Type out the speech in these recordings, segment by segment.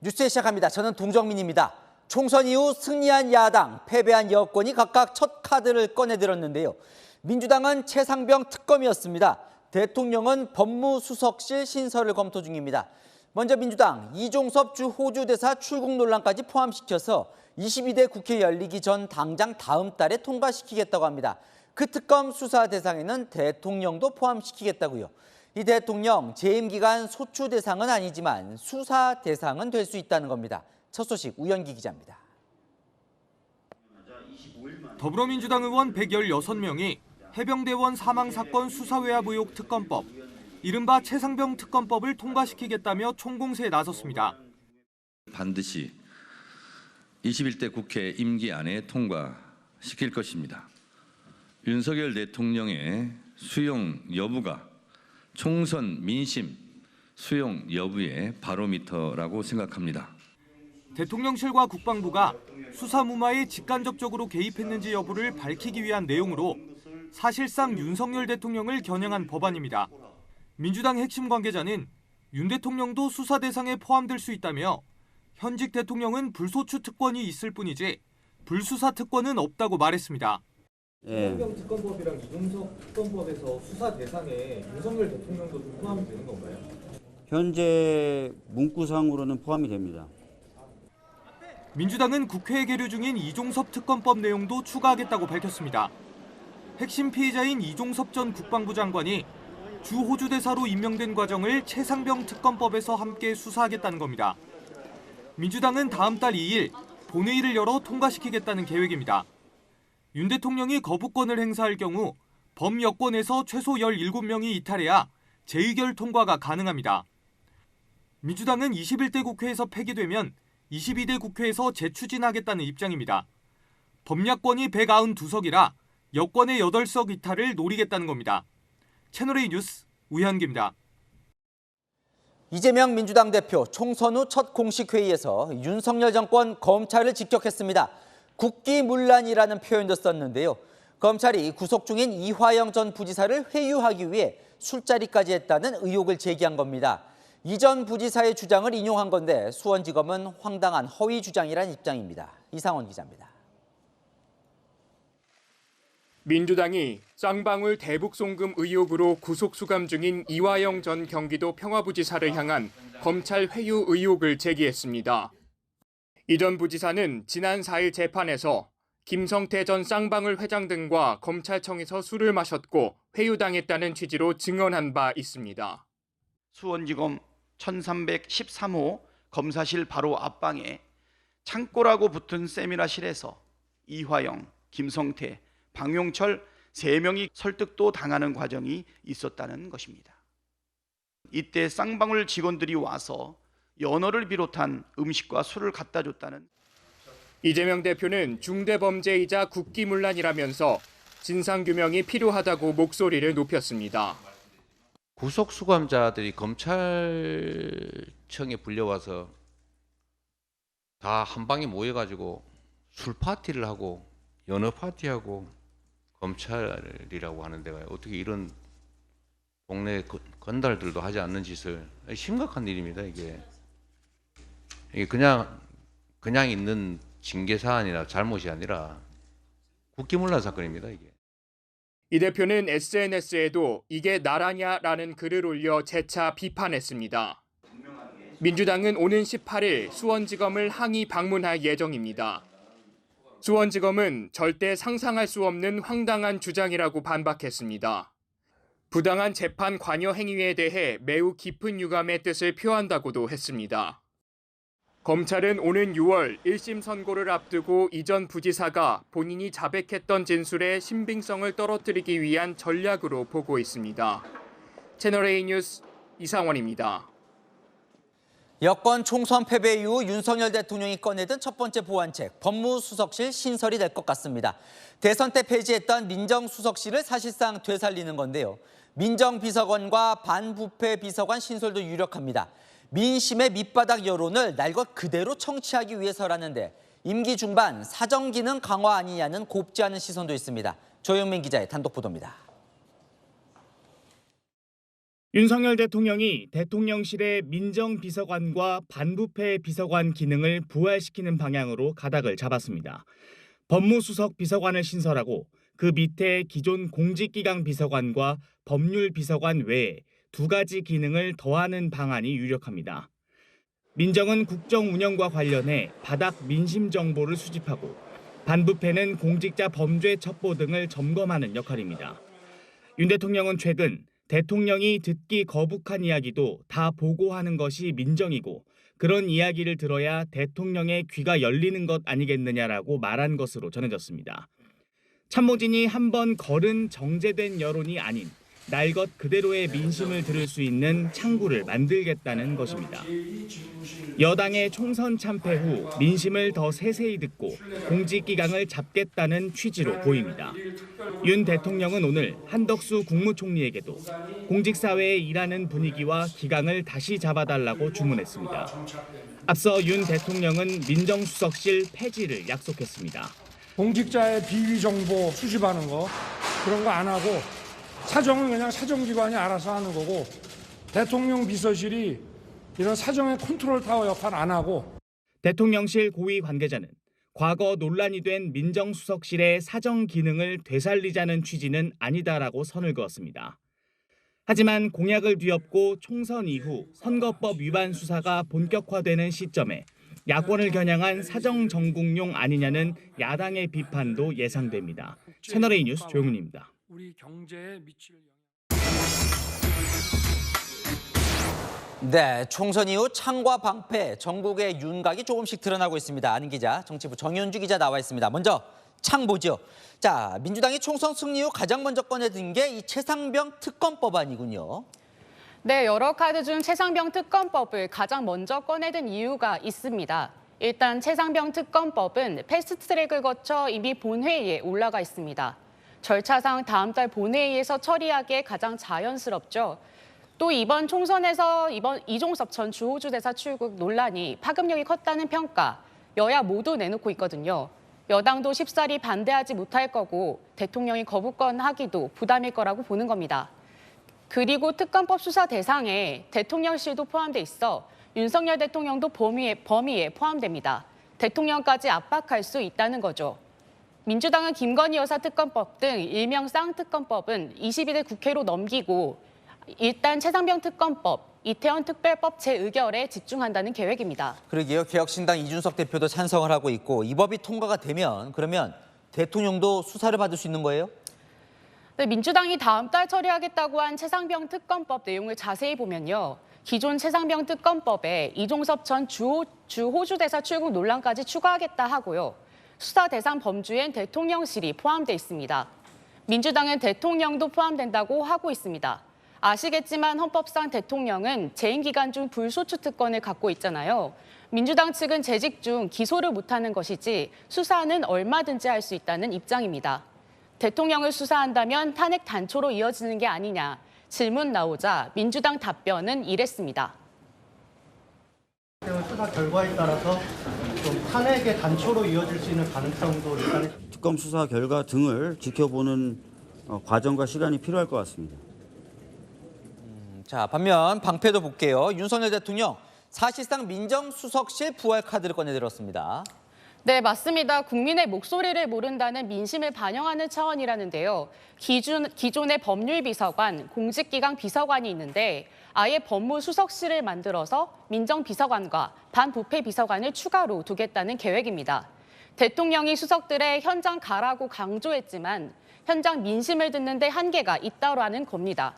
뉴스에 시작합니다. 저는 동정민입니다. 총선 이후 승리한 야당, 패배한 여권이 각각 첫 카드를 꺼내들었는데요. 민주당은 최상병 특검이었습니다. 대통령은 법무수석실 신설을 검토 중입니다. 먼저 민주당 이종섭 주 호주 대사 출국 논란까지 포함시켜서 22대 국회 열리기 전 당장 다음 달에 통과시키겠다고 합니다. 그 특검 수사 대상에는 대통령도 포함시키겠다고요. 이 대통령 재임 기간 소추 대상은 아니지만 수사 대상은 될 수 있다는 겁니다. 첫 소식 우연기 기자입니다. 더불어민주당 의원 116명이 해병대원 사망 사건 수사외압 의혹 특검법, 이른바 최상병 특검법을 통과시키겠다며 총공세에 나섰습니다. 반드시 21대 국회 임기 안에 통과시킬 것입니다. 윤석열 대통령의 수용 여부가 총선 민심 수용 여부의 바로미터라고 생각합니다. 대통령실과 국방부가 수사 무마에 직간접적으로 개입했는지 여부를 밝히기 위한 내용으로 사실상 윤석열 대통령을 겨냥한 법안입니다. 민주당 핵심 관계자는 윤 대통령도 수사 대상에 포함될 수 있다며 현직 대통령은 불소추 특권이 있을 뿐이지 불수사 특권은 없다고 말했습니다. 최상병 특검법이랑 이종섭 특검법에서 수사 대상에 윤석열 대통령도 포함이 되는 건가요? 현재 문구상으로는 포함이 됩니다. 민주당은 국회에 계류 중인 이종섭 특검법 내용도 추가하겠다고 밝혔습니다. 핵심 피의자인 이종섭 전 국방부 장관이 주 호주 대사로 임명된 과정을 최상병 특검법에서 함께 수사하겠다는 겁니다. 민주당은 다음 달 2일 본회의를 열어 통과시키겠다는 계획입니다. 윤 대통령이 거부권을 행사할 경우 범여권에서 최소 17명이 이탈해야 재의결 통과가 가능합니다. 민주당은 21대 국회에서 폐기되면 22대 국회에서 재추진하겠다는 입장입니다. 범야권이 192석이라 여권의 8석 이탈을 노리겠다는 겁니다. 채널A 뉴스 우현기입니다. 이재명 민주당 대표 총선 후 첫 공식 회의에서 윤석열 정권 검찰을 직격했습니다. 국기문란이라는 표현도 썼는데요. 검찰이 구속 중인 이화영 전 부지사를 회유하기 위해 술자리까지 했다는 의혹을 제기한 겁니다. 이 전 부지사의 주장을 인용한 건데 수원지검은 황당한 허위 주장이라는 입장입니다. 이상원 기자입니다. 민주당이 쌍방울 대북송금 의혹으로 구속수감 중인 이화영 전 경기도 평화부지사를 향한 검찰 회유 의혹을 제기했습니다. 이 전 부지사는 지난 4일 재판에서 김성태 전 쌍방울 회장 등과 검찰청에서 술을 마셨고 회유당했다는 취지로 증언한 바 있습니다. 수원지검 1313호 검사실 바로 앞방에 창고라고 붙은 세미나실에서 이화영, 김성태, 방용철 3명이 설득도 당하는 과정이 있었다는 것입니다. 이때 쌍방울 직원들이 와서 연어를 비롯한 음식과 술을 갖다 줬다는. 이재명 대표는 중대범죄이자 국기문란이라면서 진상규명이 필요하다고 목소리를 높였습니다. 구속수감자들이 검찰청에 불려와서 다 한 방에 모여가지고 술 파티를 하고 연어 파티하고 검찰이라고 하는 데가 어떻게 이런 동네 건달들도 하지 않는 짓을, 심각한 일입니다. 이게 그냥 있는 징계 사안이나 잘못이 아니라 국기문란 사건입니다. 이게. 이 대표는 SNS에도 이게 나라냐라는 글을 올려 재차 비판했습니다. 민주당은 오는 18일 수원지검을 항의 방문할 예정입니다. 수원지검은 절대 상상할 수 없는 황당한 주장이라고 반박했습니다. 부당한 재판 관여 행위에 대해 매우 깊은 유감의 뜻을 표한다고도 했습니다. 검찰은 오는 6월 1심 선고를 앞두고 이 전 부지사가 본인이 자백했던 진술의 신빙성을 떨어뜨리기 위한 전략으로 보고 있습니다. 채널A 뉴스 이상원입니다. 여권 총선 패배 이후 윤석열 대통령이 꺼내든 첫 번째 보완책, 법무수석실 신설이 될 것 같습니다. 대선 때 폐지했던 민정수석실을 사실상 되살리는 건데요. 민정비서관과 반부패 비서관 신설도 유력합니다. 민심의 밑바닥 여론을 날 것 그대로 청취하기 위해서라는데 임기 중반 사정기능 강화 아니냐는 곱지 않은 시선도 있습니다. 조영민 기자의 단독 보도입니다. 윤석열 대통령이 대통령실의 민정비서관과 반부패 비서관 기능을 부활시키는 방향으로 가닥을 잡았습니다. 법무수석 비서관을 신설하고 그 밑에 기존 공직기강 비서관과 법률비서관 외에 2가지 기능을 더하는 방안이 유력합니다. 민정은 국정 운영과 관련해 바닥 민심 정보를 수집하고 반부패는 공직자 범죄 첩보 등을 점검하는 역할입니다. 윤 대통령은 최근 대통령이 듣기 거북한 이야기도 다 보고하는 것이 민정이고 그런 이야기를 들어야 대통령의 귀가 열리는 것 아니겠느냐라고 말한 것으로 전해졌습니다. 참모진이 한번 걸은 정제된 여론이 아닌 날 것 그대로의 민심을 들을 수 있는 창구를 만들겠다는 것입니다. 여당의 총선 참패 후 민심을 더 세세히 듣고 공직기강을 잡겠다는 취지로 보입니다. 윤 대통령은 오늘 한덕수 국무총리에게도 공직사회에 일하는 분위기와 기강을 다시 잡아달라고 주문했습니다. 앞서 윤 대통령은 민정수석실 폐지를 약속했습니다. 공직자의 비위 정보 수집하는 거 그런 거 안 하고 사정은 그냥 사정기관이 알아서 하는 거고 대통령 비서실이 이런 사정의 컨트롤 타워 역할 안 하고 대통령실 고위 관계자는 과거 논란이 된 민정수석실의 사정 기능을 되살리자는 취지는 아니다라고 선을 그었습니다. 하지만 공약을 뒤엎고 총선 이후 선거법 위반 수사가 본격화되는 시점에 야권을 겨냥한 사정 정국용 아니냐는 야당의 비판도 예상됩니다. 채널A 뉴스 조용훈입니다. 우리 경제에 미칠 네, 총선 이후 창과 방패, 전국의 윤곽이 조금씩 드러나고 있습니다. 아는 기자, 정치부 정현주 기자 나와 있습니다. 먼저 창 보죠. 자, 민주당이 총선 승리 후 가장 먼저 꺼내든 게 이 최상병 특검법안이군요. 네, 여러 카드 중 최상병 특검법을 가장 먼저 꺼내든 이유가 있습니다. 일단 최상병 특검법은 패스트트랙을 거쳐 이미 본회의에 올라가 있습니다. 절차상 다음 달 본회의에서 처리하기에 가장 자연스럽죠. 또 이번 총선에서 이종섭 전 주호주 대사 출국 논란이 파급력이 컸다는 평가, 여야 모두 내놓고 있거든요. 여당도 쉽사리 반대하지 못할 거고 대통령이 거부권하기도 부담일 거라고 보는 겁니다. 그리고 특검법 수사 대상에 대통령실도 포함돼 있어 윤석열 대통령도 범위에 포함됩니다. 대통령까지 압박할 수 있다는 거죠. 민주당은 김건희 여사 특검법 등 일명 쌍특검법은 22대 국회로 넘기고 일단 최상병 특검법, 이태원 특별법 재의결에 집중한다는 계획입니다. 그러게요. 개혁신당 이준석 대표도 찬성을 하고 있고 이 법이 통과가 되면 그러면 대통령도 수사를 받을 수 있는 거예요? 네, 민주당이 다음 달 처리하겠다고 한 최상병 특검법 내용을 자세히 보면요. 기존 최상병 특검법에 이종섭 전 주호주 대사 출국 논란까지 추가하겠다 하고요. 수사 대상 범주엔 대통령실이 포함돼 있습니다. 민주당은 대통령도 포함된다고 하고 있습니다. 아시겠지만 헌법상 대통령은 재임 기간 중 불소추 특권을 갖고 있잖아요. 민주당 측은 재직 중 기소를 못하는 것이지 수사는 얼마든지 할 수 있다는 입장입니다. 대통령을 수사한다면 탄핵 단초로 이어지는 게 아니냐 질문 나오자 민주당 답변은 이랬습니다. 수사 결과에 따라서 좀 탄핵의 단초로 이어질 수 있는 가능성도 일단 특검 수사 결과 등을 지켜보는 과정과 시간이 필요할 것 같습니다. 자, 반면 방패도 볼게요. 윤석열 대통령 사실상 민정수석실 부활 카드를 꺼내들었습니다. 네, 맞습니다. 국민의 목소리를 모른다는 민심을 반영하는 차원이라는데요. 기존의 법률비서관, 공직기강 비서관이 있는데 아예 법무수석실을 만들어서 민정비서관과 반부패비서관을 추가로 두겠다는 계획입니다. 대통령이 수석들의 현장 가라고 강조했지만 현장 민심을 듣는 데 한계가 있다라는 겁니다.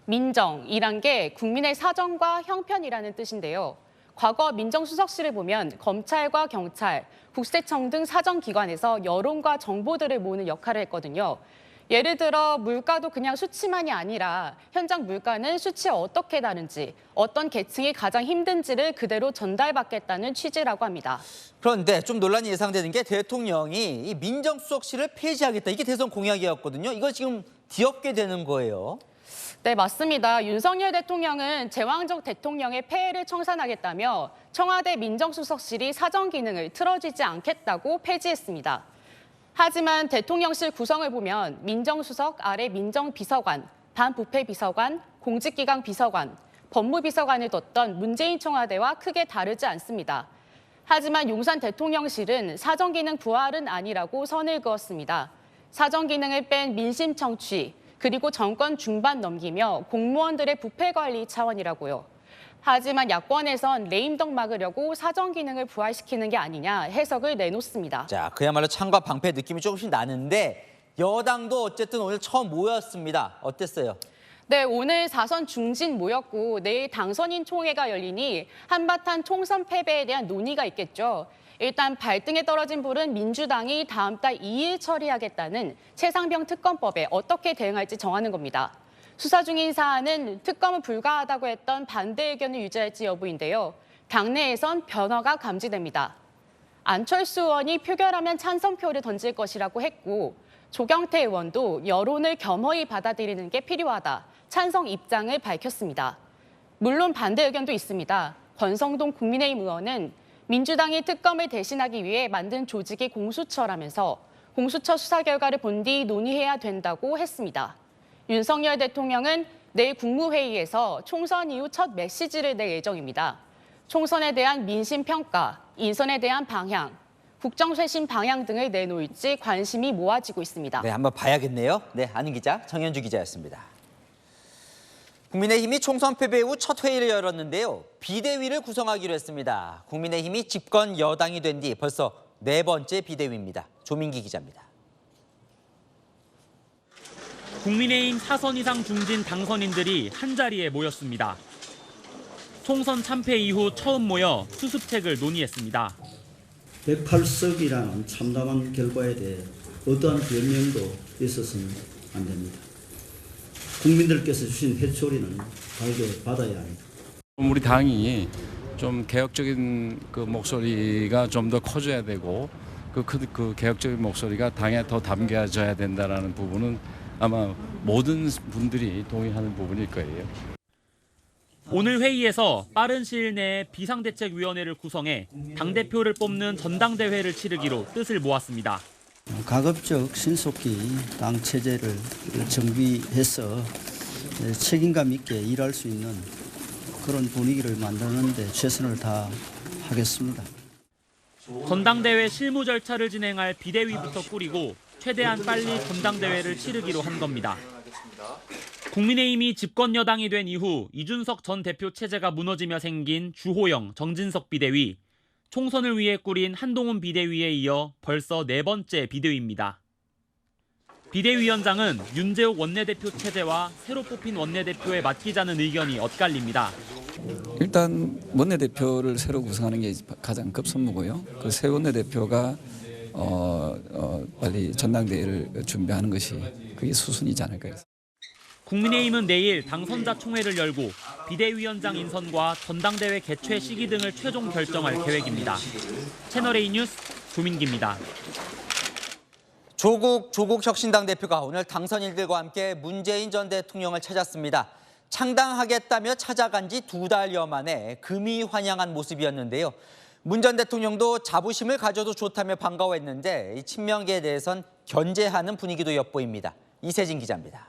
민정이란 게 국민의 사정과 형편이라는 뜻인데요. 과거 민정수석실을 보면 검찰과 경찰, 국세청 등 사정기관에서 여론과 정보들을 모으는 역할을 했거든요. 예를 들어 물가도 그냥 수치만이 아니라 현장 물가는 수치에 어떻게 다른지, 어떤 계층이 가장 힘든지를 그대로 전달받겠다는 취지라고 합니다. 그런데 좀 논란이 예상되는 게 대통령이 이 민정수석실을 폐지하겠다. 이게 대선 공약이었거든요. 이거 지금 뒤엎게 되는 거예요. 네, 맞습니다. 윤석열 대통령은 제왕적 대통령의 폐해를 청산하겠다며 청와대 민정수석실이 사정 기능을 틀어지지 않겠다고 폐지했습니다. 하지만 대통령실 구성을 보면 민정수석 아래 민정비서관, 반부패 비서관, 공직기강 비서관, 법무비서관을 뒀던 문재인 청와대와 크게 다르지 않습니다. 하지만 용산 대통령실은 사정기능 부활은 아니라고 선을 그었습니다. 사정기능을 뺀 민심 청취, 그리고 정권 중반 넘기며 공무원들의 부패 관리 차원이라고요. 하지만 야권에선 레임덕 막으려고 사정기능을 부활시키는 게 아니냐 해석을 내놓습니다. 자, 그야말로 창과 방패 느낌이 조금씩 나는데 여당도 어쨌든 오늘 처음 모였습니다. 어땠어요? 네, 오늘 4선 중진 모였고 내일 당선인 총회가 열리니 한바탕 총선 패배에 대한 논의가 있겠죠. 일단 발등에 떨어진 불은 민주당이 다음 달 2일 처리하겠다는 최상병 특검법에 어떻게 대응할지 정하는 겁니다. 수사 중인 사안은 특검은 불가하다고 했던 반대 의견을 유지할지 여부인데요. 당내에선 변화가 감지됩니다. 안철수 의원이 표결하면 찬성표를 던질 것이라고 했고 조경태 의원도 여론을 겸허히 받아들이는 게 필요하다. 찬성 입장을 밝혔습니다. 물론 반대 의견도 있습니다. 권성동 국민의힘 의원은 민주당이 특검을 대신하기 위해 만든 조직이 공수처라면서 공수처 수사 결과를 본 뒤 논의해야 된다고 했습니다. 윤석열 대통령은 내일 국무회의에서 총선 이후 첫 메시지를 낼 예정입니다. 총선에 대한 민심 평가, 인선에 대한 방향, 국정쇄신 방향 등을 내놓을지 관심이 모아지고 있습니다. 네, 한번 봐야겠네요. 네, 아는 기자 정현주 기자였습니다. 국민의힘이 총선 패배 후 첫 회의를 열었는데요. 비대위를 구성하기로 했습니다. 국민의힘이 집권 여당이 된 뒤 벌써 4번째 비대위입니다. 조민기 기자입니다. 국민의힘 4선 이상 중진 당선인들이 한자리에 모였습니다. 총선 참패 이후 처음 모여 수습책을 논의했습니다. 108석이라는 참담한 결과에 대해 어떠한 변명도 있어서는 안 됩니다. 국민들께서 주신 회초리는 달게 받아야 합니다. 우리 당이 좀 개혁적인 그 목소리가 좀 더 커져야 되고 그 개혁적인 목소리가 당에 더 담겨져야 된다는 부분은 아마 모든 분들이 동의하는 부분일 거예요. 오늘 회의에서 빠른 시일 내에 비상대책위원회를 구성해 당대표를 뽑는 전당대회를 치르기로 뜻을 모았습니다. 가급적 신속히 당 체제를 정비해서 책임감 있게 일할 수 있는 그런 분위기를 만드는 데 최선을 다하겠습니다. 전당대회 실무 절차를 진행할 비대위부터 꾸리고 최대한 빨리 전당대회를 치르기로 한 겁니다. 국민의힘이 집권 여당이 된 이후 이준석 전 대표 체제가 무너지며 생긴 주호영, 정진석 비대위, 총선을 위해 꾸린 한동훈 비대위에 이어 벌써 4번째 비대위입니다. 비대위원장은 윤재욱 원내대표 체제와 새로 뽑힌 원내대표에 맡기자는 의견이 엇갈립니다. 일단 원내대표를 새로 구성하는 게 가장 급선무고요. 그 새 원내대표가 빨리 전당대회를 준비하는 것이 그게 수순이지 않을까요? 국민의힘은 내일 당선자 총회를 열고 비대위원장 인선과 전당대회 개최 시기 등을 최종 결정할 계획입니다. 채널A 뉴스 조민기입니다. 조국 혁신당 대표가 오늘 당선인들과 함께 문재인 전 대통령을 찾았습니다. 창당하겠다며 찾아간 지 2달여 만에 금이 환영한 모습이었는데요. 문 전 대통령도 자부심을 가져도 좋다며 반가워했는데 이 친명계에 대해선 견제하는 분위기도 엿보입니다. 이세진 기자입니다.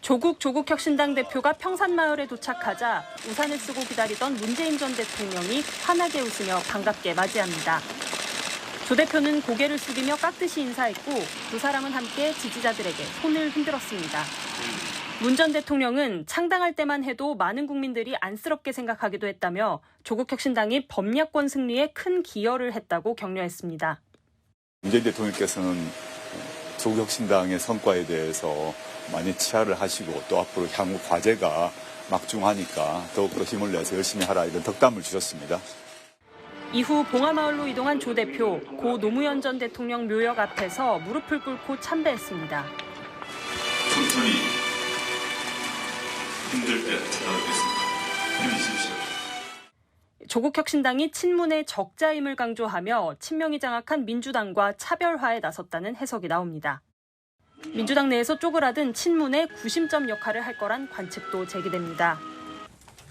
조국 혁신당 대표가 평산마을에 도착하자 우산을 쓰고 기다리던 문재인 전 대통령이 환하게 웃으며 반갑게 맞이합니다. 조 대표는 고개를 숙이며 깍듯이 인사했고 두 사람은 함께 지지자들에게 손을 흔들었습니다. 문 전 대통령은 창당할 때만 해도 많은 국민들이 안쓰럽게 생각하기도 했다며 조국 혁신당이 범야권 승리에 큰 기여를 했다고 격려했습니다. 문재인 대통령께서는 조국 혁신당의 성과에 대해서 많이 치하를 하시고 또 앞으로 향후 과제가 막중하니까 더욱더 힘을 내서 열심히 하라 이런 덕담을 주셨습니다. 이후 봉화마을로 이동한 조 대표, 고 노무현 전 대통령 묘역 앞에서 무릎을 꿇고 참배했습니다. 천천히 힘들 때 찾아뵙겠습니다. 힘내십시오. 조국 혁신당이 친문의 적자임을 강조하며 친명이 장악한 민주당과 차별화에 나섰다는 해석이 나옵니다. 민주당 내에서 쪼그라든 친문의 구심점 역할을 할 거란 관측도 제기됩니다.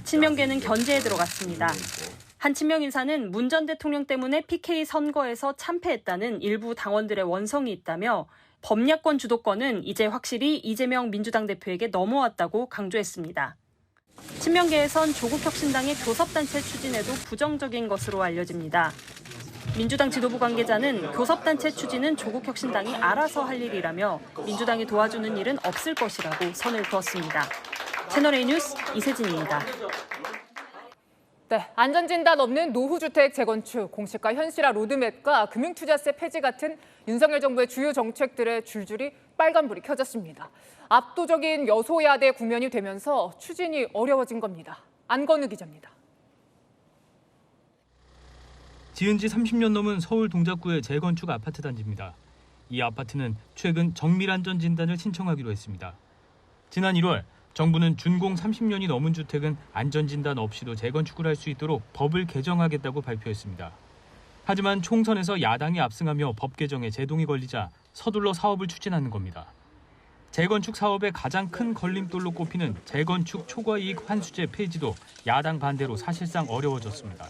친명계는 견제에 들어갔습니다. 한 친명 인사는 문 전 대통령 때문에 PK 선거에서 참패했다는 일부 당원들의 원성이 있다며 범야권 주도권은 이제 확실히 이재명 민주당 대표에게 넘어왔다고 강조했습니다. 친명계에선 조국혁신당의 교섭단체 추진에도 부정적인 것으로 알려집니다. 민주당 지도부 관계자는 교섭단체 추진은 조국혁신당이 알아서 할 일이라며 민주당이 도와주는 일은 없을 것이라고 선을 그었습니다. 채널A 뉴스 이세진입니다. 네, 안전진단 없는 노후주택 재건축, 공시가 현실화 로드맵과 금융투자세 폐지 같은 윤석열 정부의 주요 정책들에 줄줄이 빨간불이 켜졌습니다. 압도적인 여소야대 국면이 되면서 추진이 어려워진 겁니다. 안건우 기자입니다. 지은 지 30년 넘은 서울 동작구의 재건축 아파트 단지입니다. 이 아파트는 최근 정밀안전진단을 신청하기로 했습니다. 지난 1월 정부는 준공 30년이 넘은 주택은 안전진단 없이도 재건축을 할 수 있도록 법을 개정하겠다고 발표했습니다. 하지만 총선에서 야당이 압승하며 법 개정에 제동이 걸리자 서둘러 사업을 추진하는 겁니다. 재건축 사업의 가장 큰 걸림돌로 꼽히는 재건축 초과이익 환수제 폐지도 야당 반대로 사실상 어려워졌습니다.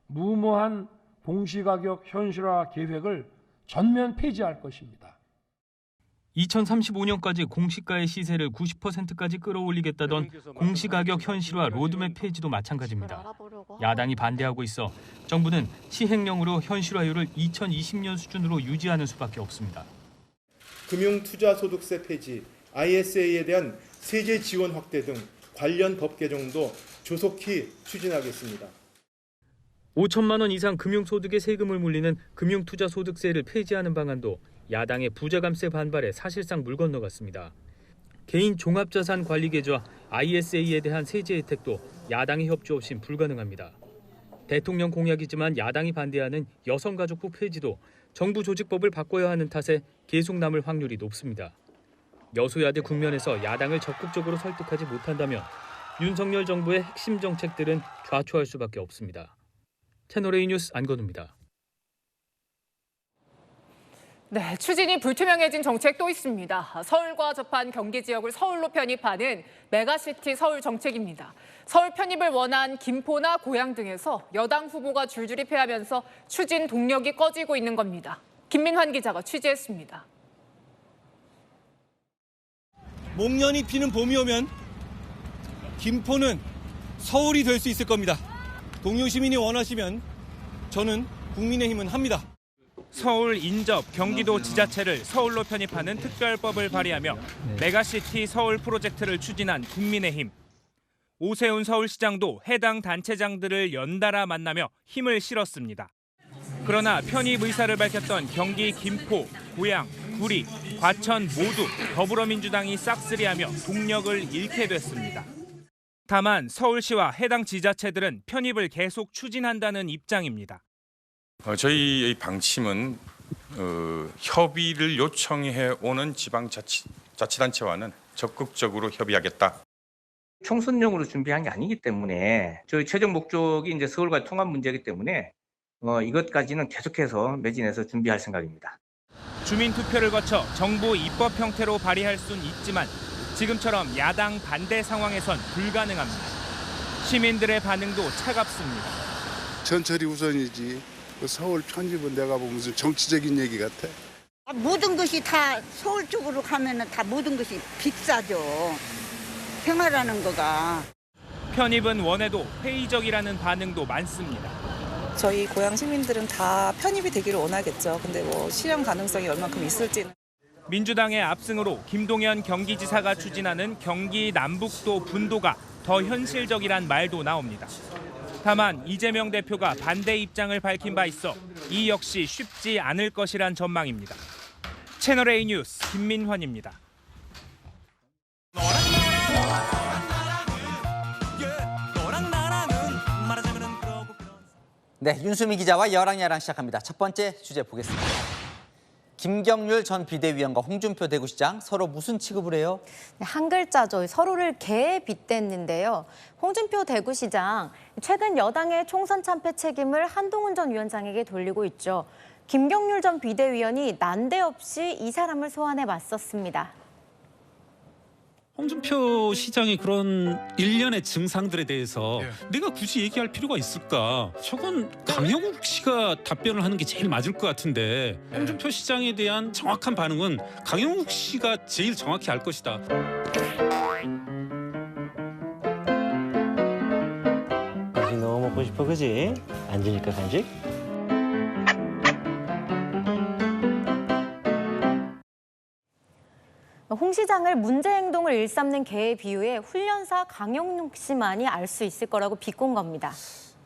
무모한 공시가격 현실화 계획을 전면 폐지할 것입니다. 2035년까지 공시가의 시세를 90%까지 끌어올리겠다던 공시가격 현실화 로드맵 폐지도 마찬가지입니다. 야당이 반대하고 있어 정부는 시행령으로 현실화율을 2020년 수준으로 유지하는 수밖에 없습니다. 금융투자소득세 폐지, ISA에 대한 세제 지원 확대 등 관련 법 개정도 조속히 추진하겠습니다. 5천만 원 이상 금융소득의 세금을 물리는 금융투자소득세를 폐지하는 방안도 야당의 부자감세 반발에 사실상 물 건너갔습니다. 개인 종합자산관리계좌 ISA에 대한 세제 혜택도 야당의 협조 없인 불가능합니다. 대통령 공약이지만 야당이 반대하는 여성가족부 폐지도 정부 조직법을 바꿔야 하는 탓에 계속 남을 확률이 높습니다. 여소야대 국면에서 야당을 적극적으로 설득하지 못한다면 윤석열 정부의 핵심 정책들은 좌초할 수밖에 없습니다. 채널A 뉴스 안건우입니다. 네, 추진이 불투명해진 정책 또 있습니다. 서울과 접한 경기 지역을 서울로 편입하는 메가시티 서울 정책입니다. 서울 편입을 원한 김포나 고양 등에서 여당 후보가 줄줄이 패하면서 추진 동력이 꺼지고 있는 겁니다. 김민환 기자가 취재했습니다. 목련이 피는 봄이 오면 김포는 서울이 될 수 있을 겁니다. 동료 시민이 원하시면 저는 국민의힘은 합니다. 서울 인접 경기도 지자체를 서울로 편입하는 특별법을 발의하며 메가시티 서울 프로젝트를 추진한 국민의힘. 오세훈 서울시장도 해당 단체장들을 연달아 만나며 힘을 실었습니다. 그러나 편입 의사를 밝혔던 경기 김포, 고양, 구리, 과천 모두 더불어민주당이 싹쓸이하며 동력을 잃게 됐습니다. 다만 서울시와 해당 지자체들은 편입을 계속 추진한다는 입장입니다. 저희의 방침은 협의를 요청해 오는 지방자치단체와는 적극적으로 협의하겠다. 총선용으로 준비한 게 아니기 때문에 저희 최종 목적이 이제 서울과의 통합 문제이기 때문에 이것까지는 계속해서 매진해서 준비할 생각입니다. 주민투표를 거쳐 정부 입법 형태로 발의할 수는 있지만 지금처럼 야당 반대 상황에선 불가능합니다. 시민들의 반응도 차갑습니다. 전철이 우선이지. 서울 편입은 내가 보면 무슨 정치적인 얘기 같아. 모든 것이 다 서울 쪽으로 가면은 다 모든 것이 비싸죠. 생활하는 거가. 편입은 원해도 회의적이라는 반응도 많습니다. 저희 고향 시민들은 다 편입이 되기를 원하겠죠. 근데 실현 가능성이 얼마큼 있을지는. 민주당의 압승으로 김동연 경기지사가 추진하는 경기 남북도 분도가 더 현실적이란 말도 나옵니다. 다만 이재명 대표가 반대 입장을 밝힌 바 있어 이 역시 쉽지 않을 것이란 전망입니다. 채널A 뉴스 김민환입니다. 네, 윤수미 기자와 여랑야랑 시작합니다. 첫 번째 주제 보겠습니다. 김경률 전 비대위원과 홍준표 대구시장 서로 무슨 취급을 해요? 네, 한 글자죠. 서로를 개에 빗댔는데요. 홍준표 대구시장, 최근 여당의 총선 참패 책임을 한동훈 전 위원장에게 돌리고 있죠. 김경률 전 비대위원이 난데없이 이 사람을 소환해 맞섰습니다. 홍준표 시장의 그런 일련의 증상들에 대해서 내가 굳이 얘기할 필요가 있을까? 저건 강영욱 씨가 답변을 하는 게 제일 맞을 것 같은데 홍준표 시장에 대한 정확한 반응은 강영욱 씨가 제일 정확히 알 것이다. 간식 너무 먹고 싶어, 그지? 안 주니까 간식? 홍 시장을 문제 행동을 일삼는 개에 비유해 훈련사 강영욱 씨만이 알 수 있을 거라고 비꼰 겁니다.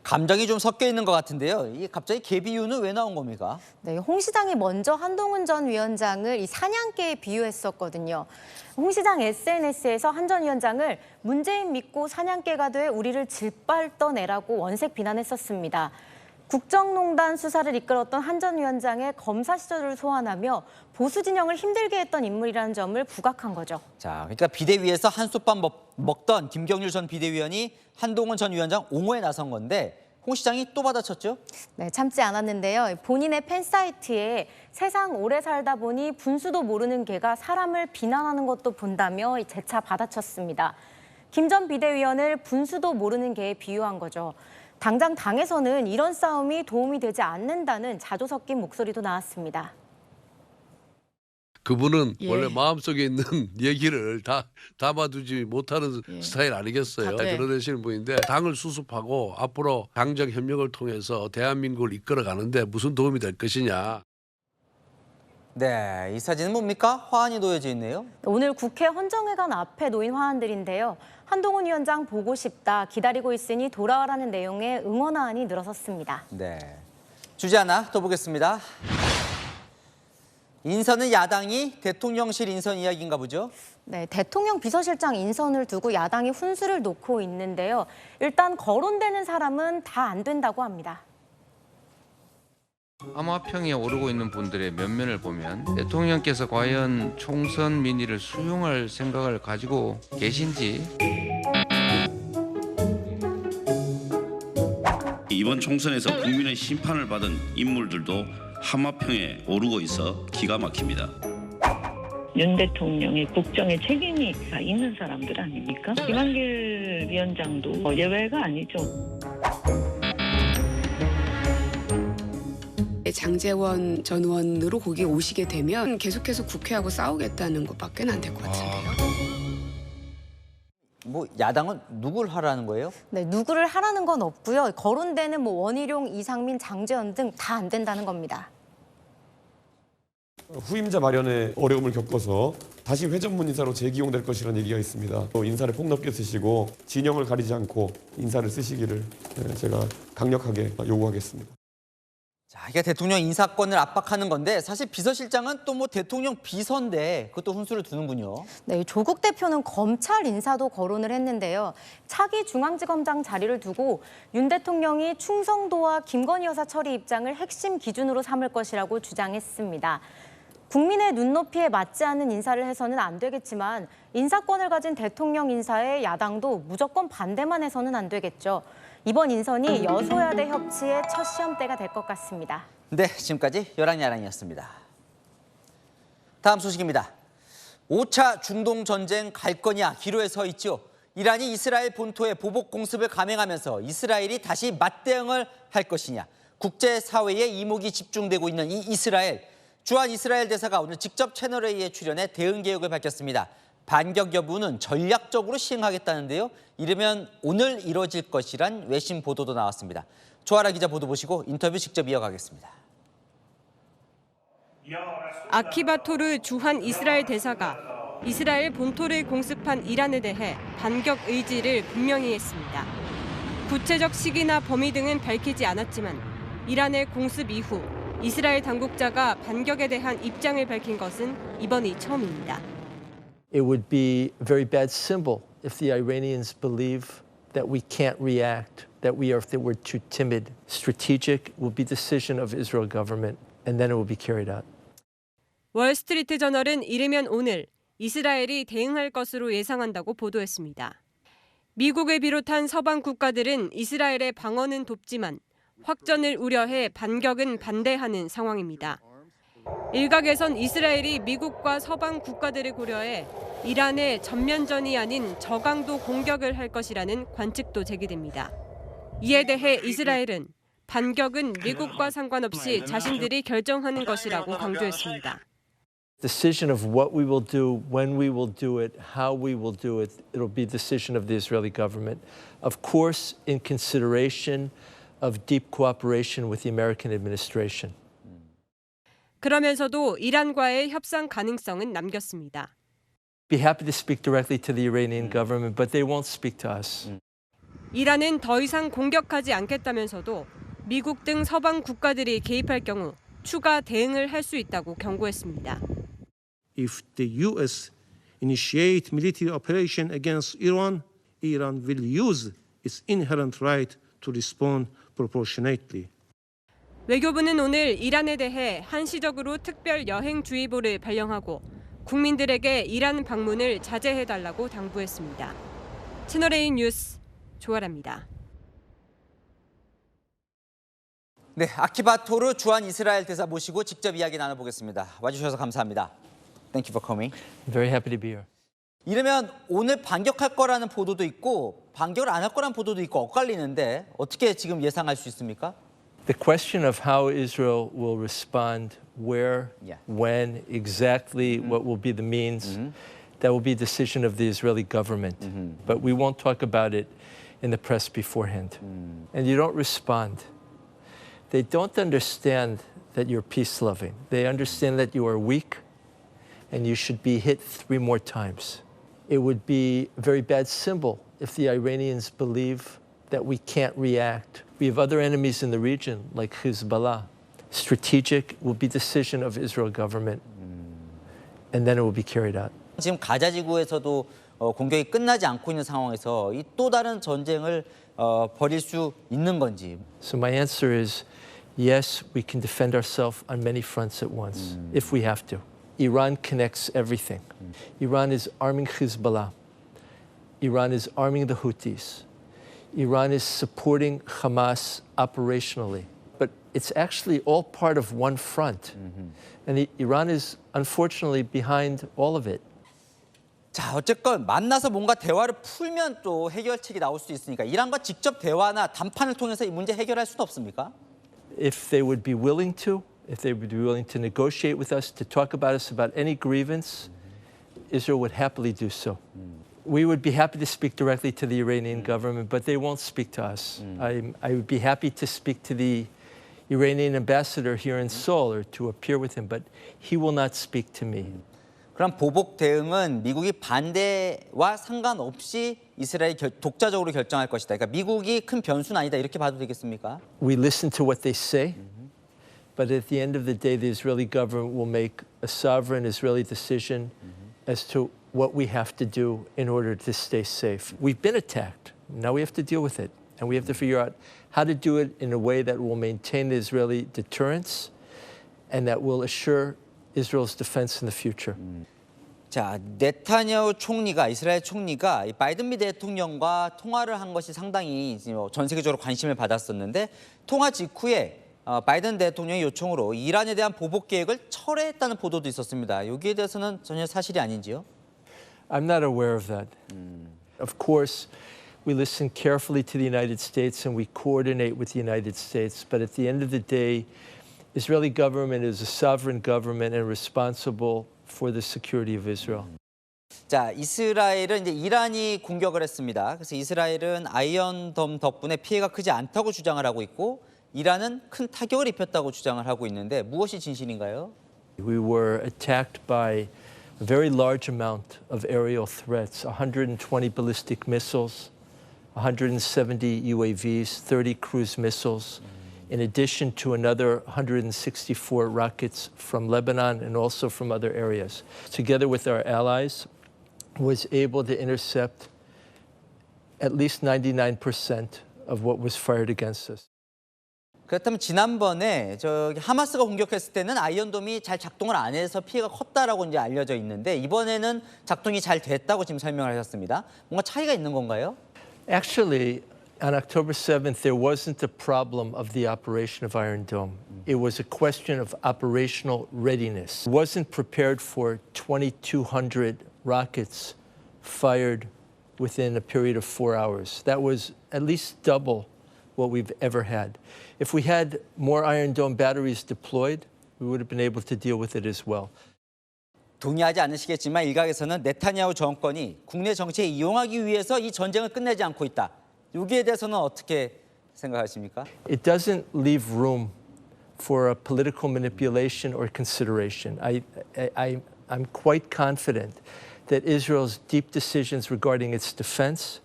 감정이 좀 섞여 있는 것 같은데요. 이게 갑자기 개 비유는 왜 나온 겁니까? 네, 홍 시장이 먼저 한동훈 전 위원장을 이 사냥개에 비유했었거든요. 홍 시장 SNS에서 한 전 위원장을 문재인 믿고 사냥개가 돼 우리를 질빨떠내라고 원색 비난했었습니다. 국정농단 수사를 이끌었던 한 전 위원장의 검사 시절을 소환하며 보수 진영을 힘들게 했던 인물이라는 점을 부각한 거죠. 자, 그러니까 비대위에서 한솥밥 먹던 김경률 전 비대위원이 한동훈 전 위원장 옹호에 나선 건데 홍 시장이 또 받아쳤죠? 네, 참지 않았는데요. 본인의 팬사이트에 세상 오래 살다 보니 분수도 모르는 개가 사람을 비난하는 것도 본다며 재차 받아쳤습니다. 김 전 비대위원을 분수도 모르는 개에 비유한 거죠. 당장 당에서는 이런 싸움이 도움이 되지 않는다는 자조 섞인 목소리도 나왔습니다. 그분은 원래 마음속에 있는 얘기를 다 담아두지 못하는 스타일 아니겠어요. 그러시는 분인데 당을 수습하고 앞으로 당정 협력을 통해서 대한민국을 이끌어가는데 무슨 도움이 될 것이냐. 네, 이 사진은 뭡니까? 화환이 놓여져 있네요. 오늘 국회 헌정회관 앞에 놓인 화환들인데요. 한동훈 위원장 보고 싶다, 기다리고 있으니 돌아와라는 내용의 응원화환이 늘어섰습니다. 네, 주제 하나 더 보겠습니다. 인선은 야당이 대통령실 인선 이야기인가 보죠? 네, 대통령 비서실장 인선을 두고 야당이 훈수를 놓고 있는데요. 일단 거론되는 사람은 다 안 된다고 합니다. 암호화평에 오르고 있는 분들의 면면을 보면 대통령께서 과연 총선 민의를 수용할 생각을 가지고 계신지. 이번 총선에서 국민의 심판을 받은 인물들도 함화평에 오르고 있어 기가 막힙니다. 윤 대통령의 국정에 책임이 있는 사람들 아닙니까? 김한길 위원장도 예외가 아니죠. 장제원 전 의원으로 거기 오시게 되면 계속해서 국회하고 싸우겠다는 것밖에 안 될 것 같은데요. 뭐 야당은 누굴 하라는 거예요? 네, 누구를 하라는 건 없고요. 거론되는 원희룡, 이상민, 장제원 등 다 안 된다는 겁니다. 후임자 마련에 어려움을 겪어서 다시 회전문 인사로 재기용될 것이라는 얘기가 있습니다. 또 인사를 폭넓게 쓰시고 진영을 가리지 않고 인사를 쓰시기를 제가 강력하게 요구하겠습니다. 자, 이게 대통령 인사권을 압박하는 건데 사실 비서실장은 또 뭐 대통령 비서인데 그것도 훈수를 두는군요. 네, 조국 대표는 검찰 인사도 거론을 했는데요. 차기 중앙지검장 자리를 두고 윤 대통령이 충성도와 김건희 여사 처리 입장을 핵심 기준으로 삼을 것이라고 주장했습니다. 국민의 눈높이에 맞지 않는 인사를 해서는 안 되겠지만 인사권을 가진 대통령 인사에 야당도 무조건 반대만 해서는 안 되겠죠. 이번 인선이 여소야대 협치의 첫 시험대가 될 것 같습니다. 네, 지금까지 열왕야랑이었습니다. 다음 소식입니다. 5차 중동 전쟁 갈 거냐 기로에 서 있죠. 이란이 이스라엘 본토에 보복 공습을 감행하면서 이스라엘이 다시 맞대응을 할 것이냐. 국제사회에 이목이 집중되고 있는 이 이스라엘. 주한 이스라엘 대사가 오늘 직접 채널A에 출연해 대응 계획을 밝혔습니다. 반격 여부는 전략적으로 시행하겠다는데요. 이르면 오늘 이뤄질 것이란 외신 보도도 나왔습니다. 조아라 기자 보도 보시고 인터뷰 직접 이어가겠습니다. 아키바토르 주한 이스라엘 대사가 이스라엘 본토를 공습한 이란에 대해 반격 의지를 분명히 했습니다. 구체적 시기나 범위 등은 밝히지 않았지만 이란의 공습 이후 이스라엘 당국자가 반격에 대한 입장을 밝힌 것은 이번이 처음입니다. It would be a very bad symbol if the Iranians believe that we can't react, that we're too timid. Strategic will be decision of Israel government, and then it will be carried out. 월스트리트 저널은 이르면 오늘 이스라엘이 대응할 것으로 예상한다고 보도했습니다. 미국을 비롯한 서방 국가들은 이스라엘의 방어는 돕지만 확전을 우려해 반격은 반대하는 상황입니다. 일각에선 이스라엘이 미국과 서방 국가들을 고려해 이란의 전면전이 아닌 저강도 공격을 할 것이라는 관측도 제기됩니다. 이에 대해 이스라엘은 반격은 미국과 상관없이 자신들이 결정하는 것이라고 강조했습니다. Decision of what we will do, when we will do it, how we will do it, it'll be decision of the Israeli government. Of course, in consideration of deep cooperation with the American administration. 그러면서도 이란과의 협상 가능성은 남겼습니다. Be happy to speak directly to the Iranian government, but they won't speak to us. 이란은 더 이상 공격하지 않겠다면서도 미국 등 서방 국가들이 개입할 경우 추가 대응을 할 수 있다고 경고했습니다. If the U.S. initiate military operation against Iran, Iran will use its inherent right to respond proportionately. 외교부는 오늘 이란에 대해 한시적으로 특별 여행주의보를 발령하고 국민들에게 이란 방문을 자제해달라고 당부했습니다. 채널A 뉴스 조아라입니다. 네, 아키바토르 주한 이스라엘 대사 모시고 직접 이야기 나눠보겠습니다. 와주셔서 감사합니다. Thank you for coming. Very happy to be here. 이러면 오늘 반격할 거라는 보도도 있고 반격을 안 할 거라는 보도도 있고 엇갈리는데 어떻게 지금 예상할 수 있습니까? The question of how Israel will respond, where, when, exactly what will be the means, that will be a decision of the Israeli government. But we won't talk about it in the press beforehand. And you don't respond. They don't understand that you're peace-loving. They understand that you are weak and you should be hit 3 more times. It would be a very bad symbol if the Iranians believe that we can't react. We have other enemies in the region, like Hezbollah. Strategic will be decision of Israel government, and then it will be carried out. 지금 가자 지구에서도 공격이 끝나지 않고 있는 상황에서 이 또 다른 전쟁을 벌일 수 있는 건지. So my answer is, yes, we can defend ourselves on many fronts at once, if we have to. Iran connects everything. Iran is arming Hezbollah. Iran is arming the Houthis. Iran is supporting Hamas operationally. But it's actually all part of one front. And Iran is unfortunately behind all of it. 자, 어쨌건 만나서 뭔가 대화를 풀면 또 해결책이 나올 수 있으니까 이란과 직접 대화나 담판을 통해서 이 문제 해결할 수는 없습니까? If they would be willing to, if they would be willing to negotiate with us, to talk about us about any grievance, Israel would happily do so. We would be happy to speak directly to the Iranian government, but they won't speak to us. I would be happy to speak to the Iranian ambassador here in Seoul or to appear with him, but he will not speak to me. 그럼 보복 대응은 미국이 반대와 상관없이 이스라엘이 독자적으로 결정할 것이다. 그러니까 미국이 큰 변수는 아니다. 이렇게 봐도 되겠습니까? We listen to what they say, but at the end of the day, the Israeli government will make a sovereign Israeli decision as to what we have to do in order to stay safe. We've been attacked. Now we have to deal with it. And we have to figure out how to do it in a way that will maintain the Israeli deterrence and that will assure Israel's defense in the future. 자, 네타냐후 총리가 이스라엘 총리가 이 바이든 미 대통령과 통화를 한 것이 상당히 전 세계적으로 관심을 받았었는데 통화 직후에 바이든 대통령의 요청으로 이란에 대한 보복 계획을 철회했다는 보도도 있었습니다. 여기에 대해서는 전혀 사실이 아닌지요? I'm not aware of that. Of course, we listen carefully to the United States and we coordinate with the United States. But at the end of the day, Israeli government is a sovereign government and responsible for the security of Israel. 자, 이스라엘은 이제 이란이 공격을 했습니다. 그래서 이스라엘은 아이언돔 덕분에 피해가 크지 않다고 주장을 하고 있고 이란은 큰 타격을 입혔다고 주장을 하고 있는데 무엇이 진실인가요? We were attacked by a very large amount of aerial threats, 120 ballistic missiles, 170 UAVs, 30 cruise missiles, in addition to another 164 rockets from Lebanon and also from other areas. Together with our allies, was able to intercept at least 99% of what was fired against us. 그렇다면 지난번에 하마스가 공격했을 때는 아이언돔이 잘 작동을 안 해서 피해가 컸다라고 이제 알려져 있는데 이번에는 작동이 잘 됐다고 지금 설명을 하셨습니다. 뭔가 차이가 있는 건가요? Actually, On October 7th, there wasn't a problem of the operation of Iron Dome. It was a question of operational readiness. It wasn't prepared for 2,200 rockets fired within a period of 4 hours. That was at least double what we've ever had. If we had more Iron Dome batteries deployed, we would have been able to deal with it as well. 동의하지 않으시겠지만 일각에서는 네타냐후 정권이 국내 정치에 이용하기 위해서 이 전쟁을 끝내지 않고 있다. 여기에 대해서는 어떻게 생각하십니까? It doesn't leave room for a political manipulation or consideration. I'm quite confident that Israel's deep decisions regarding its defense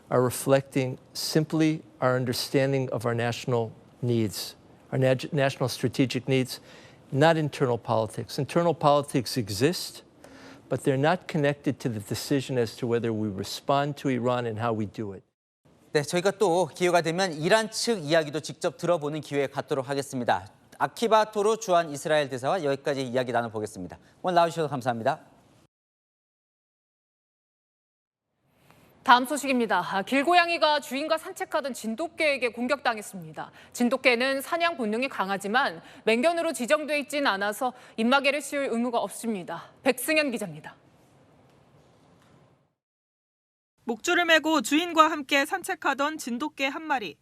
are reflecting simply our understanding of our national needs, our national strategic needs, not internal politics. Internal politics exist, but they're not connected to the decision as to whether we respond to Iran and how we do it. 네, 저희가 또 기회가 되면 이란 측 이야기도 직접 들어보는 기회 갖도록 하겠습니다. 아키바 토르 주한 이스라엘 대사와 여기까지 이야기 나눠보겠습니다. 오늘 나와주셔서 감사합니다. 다음 소식입니다. 길고양이가 주인과 산책하던 진돗개에게 공격당했습니다. 진돗개는 사냥 본능이 강하지만 맹견으로 지정돼 있진 않아서 입마개를 씌울 의무가 없습니다. 백승현 기자입니다. 목줄을 메고 주인과 함께 산책하던 진돗개 한 마리.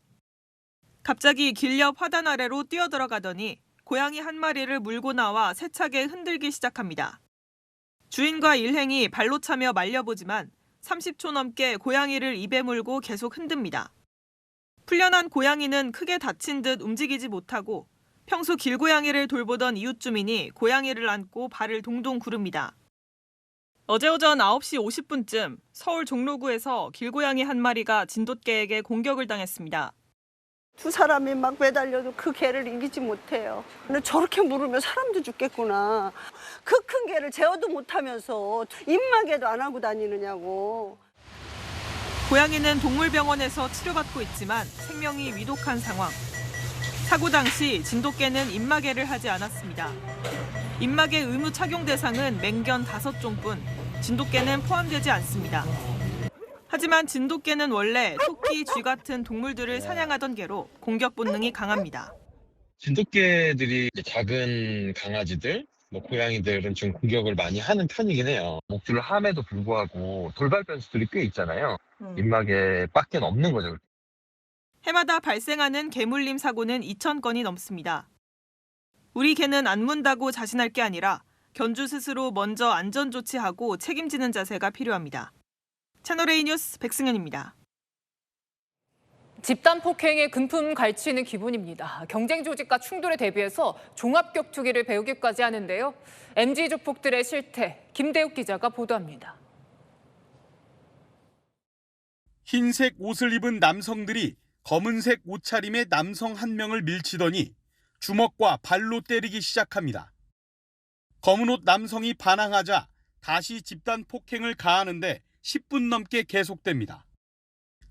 갑자기 길 옆 화단 아래로 뛰어들어가더니 고양이 한 마리를 물고 나와 세차게 흔들기 시작합니다. 주인과 일행이 발로 차며 말려보지만 30초 넘게 고양이를 입에 물고 계속 흔듭니다. 풀려난 고양이는 크게 다친 듯 움직이지 못하고 평소 길고양이를 돌보던 이웃 주민이 고양이를 안고 발을 동동 구릅니다. 어제 오전 9시 50분쯤 서울 종로구에서 길고양이 한 마리가 진돗개에게 공격을 당했습니다. 두 사람이 막 매달려도 그 개를 이기지 못해요. 근데 저렇게 물으면 사람도 죽겠구나. 그 큰 개를 제어도 못하면서 입마개도 안 하고 다니느냐고. 고양이는 동물병원에서 치료받고 있지만 생명이 위독한 상황. 사고 당시 진돗개는 입마개를 하지 않았습니다. 입마개 의무 착용 대상은 맹견 5종뿐 진돗개는 포함되지 않습니다. 하지만 진돗개는 원래 토끼, 쥐 같은 동물들을 사냥하던 개로 공격 본능이 강합니다. 진돗개들이 작은 강아지들, 고양이들은 좀 공격을 많이 하는 편이긴 해요. 목줄을 함에도 불구하고 돌발 변수들이 꽤 있잖아요. 입마개 밖엔 없는 거죠. 해마다 발생하는 개물림 사고는 2,000건이 넘습니다. 우리 개는 안 문다고 자신할 게 아니라 견주 스스로 먼저 안전 조치하고 책임지는 자세가 필요합니다. 채널A 뉴스 백승현입니다. 집단 폭행에 금품 갈취는 기본입니다. 경쟁 조직과 충돌에 대비해서 종합격투기를 배우기까지 하는데요. MZ 조폭들의 실태, 김대욱 기자가 보도합니다. 흰색 옷을 입은 남성들이 검은색 옷차림의 남성 한 명을 밀치더니 주먹과 발로 때리기 시작합니다. 검은 옷 남성이 반항하자 다시 집단 폭행을 가하는데 10분 넘게 계속됩니다.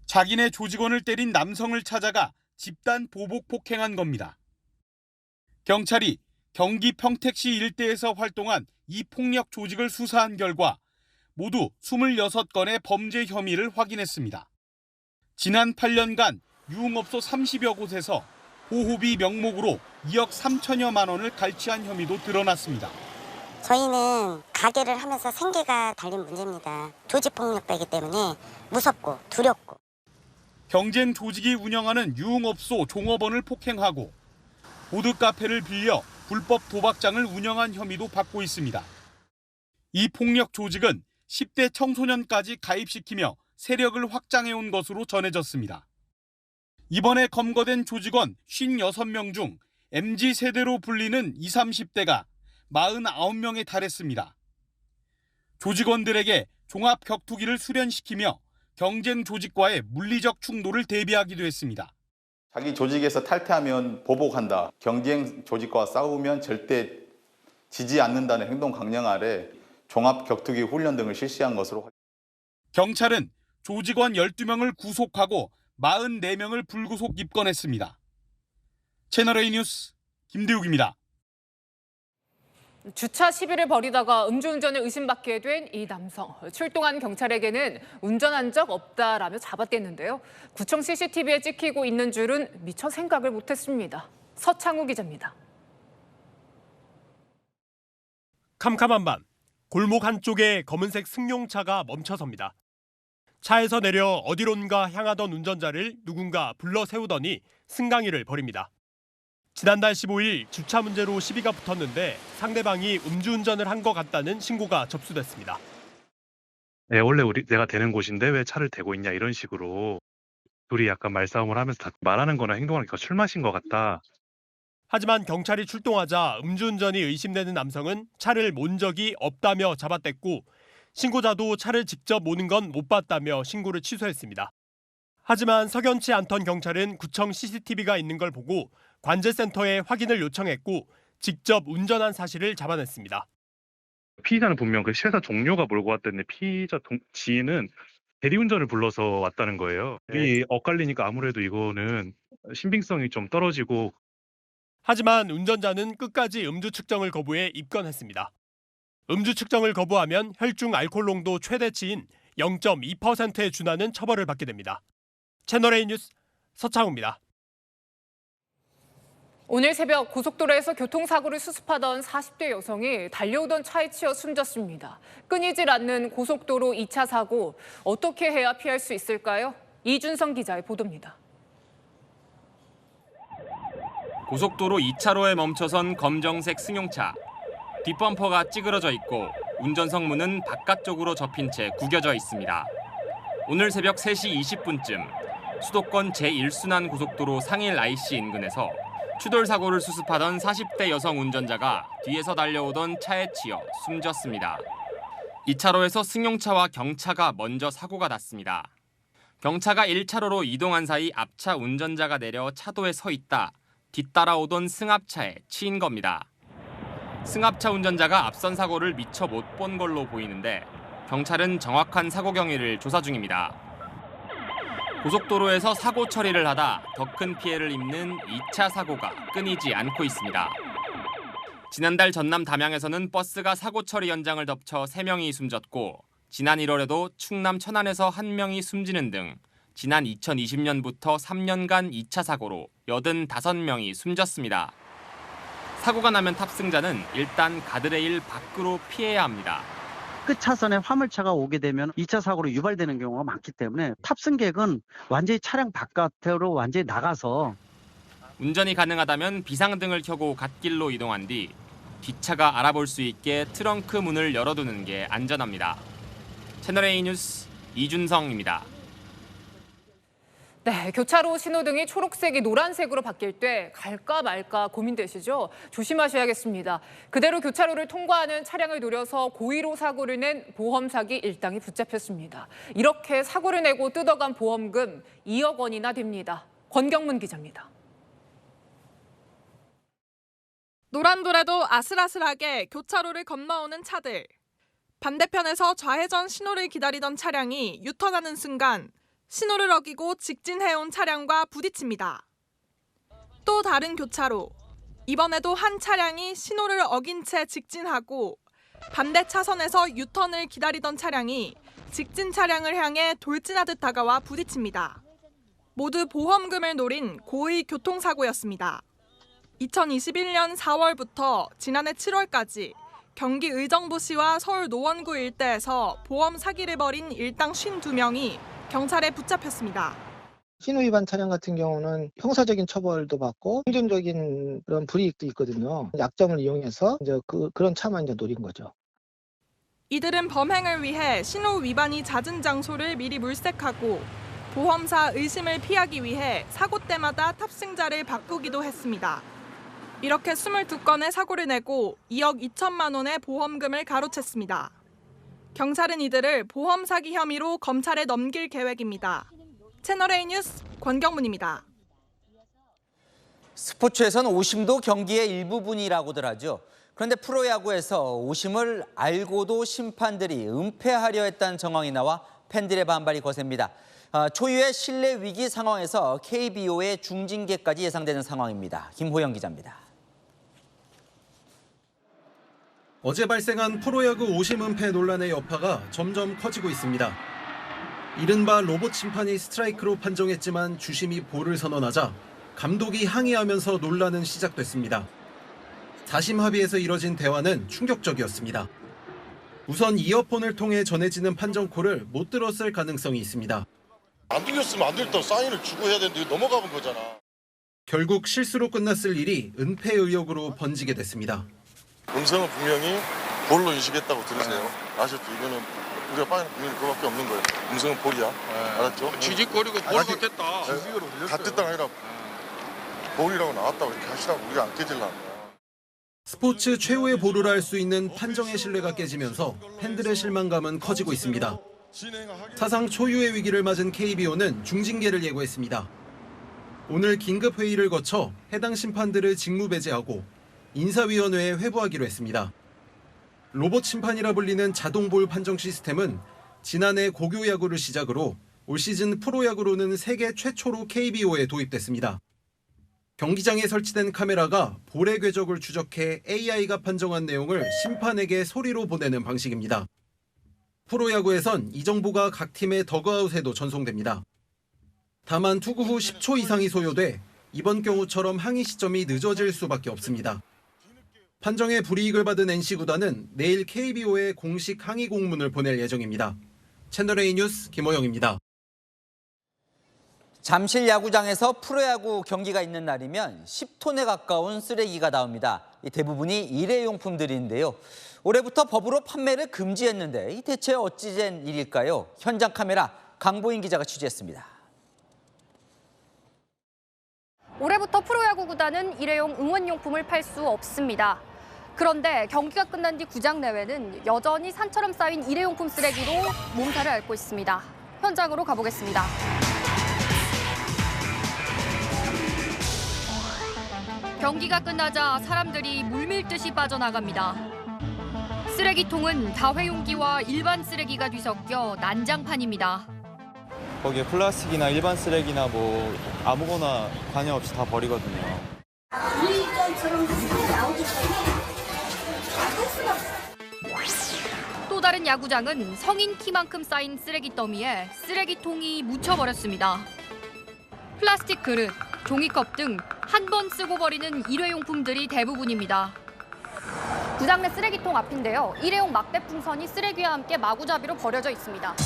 자기네 조직원을 때린 남성을 찾아가 집단 보복 폭행한 겁니다. 경찰이 경기 평택시 일대에서 활동한 이 폭력 조직을 수사한 결과 모두 26건의 범죄 혐의를 확인했습니다. 지난 8년간 유흥업소 30여 곳에서 보호비 명목으로 2억 3천여만 원을 갈취한 혐의도 드러났습니다. 저희는 가게를 하면서 생계가 달린 문제입니다. 조직폭력배이기 때문에 무섭고 두렵고. 경쟁 조직이 운영하는 유흥업소 종업원을 폭행하고 보드카페를 빌려 불법 도박장을 운영한 혐의도 받고 있습니다. 이 폭력 조직은 10대 청소년까지 가입시키며 세력을 확장해온 것으로 전해졌습니다. 이번에 검거된 조직원 56명 중 MZ세대로 불리는 20, 30대가 49명에 달했습니다. 조직원들에게 종합격투기를 수련시키며 경쟁 조직과의 물리적 충돌을 대비하기도 했습니다. 자기 조직에서 탈퇴하면 보복한다. 경쟁 조직과 싸우면 절대 지지 않는다는 행동 강령 아래 종합격투기 훈련 등을 실시한 것으로. 경찰은 조직원 12명을 구속하고 44명을 불구속 입건했습니다. 채널A 뉴스 김대욱입니다. 주차 시비를 벌이다가 음주운전을 의심받게 된 이 남성. 출동한 경찰에게는 운전한 적 없다라며 잡아댔는데요. 구청 CCTV에 찍히고 있는 줄은 미처 생각을 못했습니다. 서창우 기자입니다. 캄캄한 밤, 골목 한쪽에 검은색 승용차가 멈춰섭니다. 차에서 내려 어디론가 향하던 운전자를 누군가 불러 세우더니 승강이를 벌입니다. 지난달 15일 주차 문제로 시비가 붙었는데 상대방이 음주운전을 한 것 같다는 신고가 접수됐습니다. 네, 원래 내가 대는 곳인데 왜 차를 대고 있냐 이런 식으로 둘이 약간 말싸움을 하면서 말하는 거나 행동하는 게 술 마신 것 같다. 하지만 경찰이 출동하자 음주운전이 의심되는 남성은 차를 몬 적이 없다며 잡아댔고 신고자도 차를 직접 모는 건 못 봤다며 신고를 취소했습니다. 하지만 석연치 않던 경찰은 구청 CCTV가 있는 걸 보고 관제센터에 확인을 요청했고 직접 운전한 사실을 잡아냈습니다. 피의자는 분명 그 회사 동료가 몰고 왔다는데 피의자 지인은 대리운전을 불러서 왔다는 거예요. 이 엇갈리니까 아무래도 이거는 신빙성이 좀 떨어지고. 하지만 운전자는 끝까지 음주 측정을 거부해 입건했습니다. 음주 측정을 거부하면 혈중 알코올 농도 최대치인 0.2%에 준하는 처벌을 받게 됩니다. 채널A 뉴스 서창우입니다. 오늘 새벽 고속도로에서 교통사고를 수습하던 40대 여성이 달려오던 차에 치여 숨졌습니다. 끊이질 않는 고속도로 2차 사고, 어떻게 해야 피할 수 있을까요? 이준성 기자의 보도입니다. 고속도로 2차로에 멈춰선 검정색 승용차. 뒷범퍼가 찌그러져 있고 운전석 문은 바깥쪽으로 접힌 채 구겨져 있습니다. 오늘 새벽 3시 20분쯤 수도권 제1순환 고속도로 상일 IC 인근에서 추돌 사고를 수습하던 40대 여성 운전자가 뒤에서 달려오던 차에 치여 숨졌습니다. 2차로에서 승용차와 경차가 먼저 사고가 났습니다. 경차가 1차로로 이동한 사이 앞차 운전자가 내려 차도에 서 있다 뒤따라오던 승합차에 치인 겁니다. 승합차 운전자가 앞선 사고를 미처 못 본 걸로 보이는데 경찰은 정확한 사고 경위를 조사 중입니다. 고속도로에서 사고 처리를 하다 더 큰 피해를 입는 2차 사고가 끊이지 않고 있습니다. 지난달 전남 담양에서는 버스가 사고 처리 현장을 덮쳐 3명이 숨졌고 지난 1월에도 충남 천안에서 1명이 숨지는 등 지난 2020년부터 3년간 2차 사고로 85명이 숨졌습니다. 사고가 나면 탑승자는 일단 가드레일 밖으로 피해야 합니다. 끝 차선에 화물차가 오게 되면 2차 사고로 유발되는 경우가 많기 때문에 탑승객은 완전히 차량 바깥으로 완전히 나가서 운전이 가능하다면 비상등을 켜고 갓길로 이동한 뒤 뒷차가 알아볼 수 있게 트렁크 문을 열어두는 게 안전합니다. 채널A 뉴스 이준성입니다. 네, 교차로 신호등이 초록색이 노란색으로 바뀔 때 갈까 말까 고민되시죠? 조심하셔야겠습니다. 그대로 교차로를 통과하는 차량을 노려서 고의로 사고를 낸 보험 사기 일당이 붙잡혔습니다. 이렇게 사고를 내고 뜯어간 보험금 2억 원이나 됩니다. 권경문 기자입니다. 노란불에도 아슬아슬하게 교차로를 건너오는 차들. 반대편에서 좌회전 신호를 기다리던 차량이 유턴하는 순간 신호를 어기고 직진해온 차량과 부딪힙니다. 또 다른 교차로. 이번에도 한 차량이 신호를 어긴 채 직진하고 반대 차선에서 유턴을 기다리던 차량이 직진 차량을 향해 돌진하듯 다가와 부딪힙니다. 모두 보험금을 노린 고의 교통사고였습니다. 2021년 4월부터 지난해 7월까지 경기 의정부시와 서울 노원구 일대에서 보험 사기를 벌인 일당 52명이 경찰에 붙잡혔습니다. 신호 위반 차량 같은 경우는 형사적인 처벌도 받고 행정적인 그런 불이익도 있거든요. 약점을 이용해서 이제 그런 차만 이제 노린 거죠. 이들은 범행을 위해 신호 위반이 잦은 장소를 미리 물색하고 보험사 의심을 피하기 위해 사고 때마다 탑승자를 바꾸기도 했습니다. 이렇게 22건의 사고를 내고 2억 2천만 원의 보험금을 가로챘습니다. 경찰은 이들을 보험 사기 혐의로 검찰에 넘길 계획입니다. 채널A 뉴스 권경문입니다. 스포츠에선 오심도 경기의 일부분이라고들 하죠. 그런데 프로야구에서 오심을 알고도 심판들이 은폐하려 했다는 정황이 나와 팬들의 반발이 거셉니다. 초유의 실내 위기 상황에서 KBO의 중징계까지 예상되는 상황입니다. 김호영 기자입니다. 어제 발생한 프로야구 오심 은폐 논란의 여파가 점점 커지고 있습니다. 이른바 로봇 심판이 스트라이크로 판정했지만 주심이 볼을 선언하자 감독이 항의하면서 논란은 시작됐습니다. 4심 합의에서 이뤄진 대화는 충격적이었습니다. 우선 이어폰을 통해 전해지는 판정콜을 못 들었을 가능성이 있습니다. 안 들렸으면 안 들었다고 사인을 주고 해야 되는데 넘어가 본 거잖아. 결국 실수로 끝났을 일이 은폐 의혹으로 번지게 됐습니다. 음성은 분명히 볼로 인식했다고 들으세요. 아셨죠? 이거는 우리가 빠지는 분명히 그거밖에 없는 거예요. 음성은 볼이야. 알았죠? 지직거리고 볼 같았다. 같았다가 아니라 볼이라고 나왔다고 이렇게 하시라고 우리가 안 깨질라는 거야. 스포츠 최후의 보루라 할 수 있는 판정의 신뢰가 깨지면서 팬들의 실망감은 커지고 있습니다. 사상 초유의 위기를 맞은 KBO는 중징계를 예고했습니다. 오늘 긴급 회의를 거쳐 해당 심판들을 직무배제하고 인사위원회에 회부하기로 했습니다. 로봇 심판이라 불리는 자동볼 판정 시스템은 지난해 고교야구를 시작으로 올 시즌 프로야구로는 세계 최초로 KBO에 도입됐습니다. 경기장에 설치된 카메라가 볼의 궤적을 추적해 AI가 판정한 내용을 심판에게 소리로 보내는 방식입니다. 프로야구에선 이 정보가 각 팀의 더그아웃에도 전송됩니다. 다만 투구 후 10초 이상이 소요돼 이번 경우처럼 항의 시점이 늦어질 수밖에 없습니다. 판정에 불이익을 받은 NC구단은 내일 KBO에 공식 항의 공문을 보낼 예정입니다. 채널A 뉴스 김호영입니다. 잠실 야구장에서 프로야구 경기가 있는 날이면 10톤에 가까운 쓰레기가 나옵니다. 대부분이 일회용품들인데요. 올해부터 법으로 판매를 금지했는데 대체 어찌 된 일일까요? 현장 카메라 강보인 기자가 취재했습니다. 올해부터 프로야구 구단은 일회용 응원용품을 팔 수 없습니다. 그런데 경기가 끝난 뒤 구장 내외는 여전히 산처럼 쌓인 일회용품 쓰레기로 몸살을 앓고 있습니다. 현장으로 가보겠습니다. 경기가 끝나자 사람들이 물밀듯이 빠져나갑니다. 쓰레기통은 다회용기와 일반 쓰레기가 뒤섞여 난장판입니다. 거기에 플라스틱이나 일반 쓰레기나 뭐 아무거나 관여 없이 다 버리거든요. 또 다른 야구장은 성인 키만큼 쌓인 쓰레기 더미에 쓰레기통이 묻혀버렸습니다. 플라스틱 그릇, 종이컵 등 한 번 쓰고 버리는 일회용품들이 대부분입니다. 구장 내 쓰레기통 앞인데요. 일회용 막대 풍선이 쓰레기와 함께 마구잡이로 버려져 있습니다.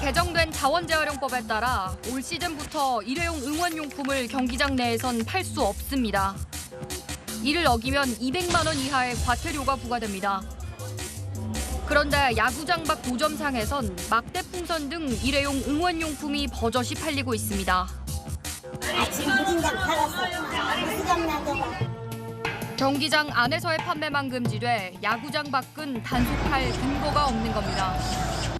개정된 자원재활용법에 따라 올 시즌부터 일회용 응원용품을 경기장 내에선 팔 수 없습니다. 이를 어기면 200만 원 이하의 과태료가 부과됩니다. 그런데 야구장 밖 도점상에선 막대 풍선 등 일회용 응원용품이 버젓이 팔리고 있습니다. 경기장 안에서의 판매만 금지돼 야구장 밖은 단속할 근거가 없는 겁니다.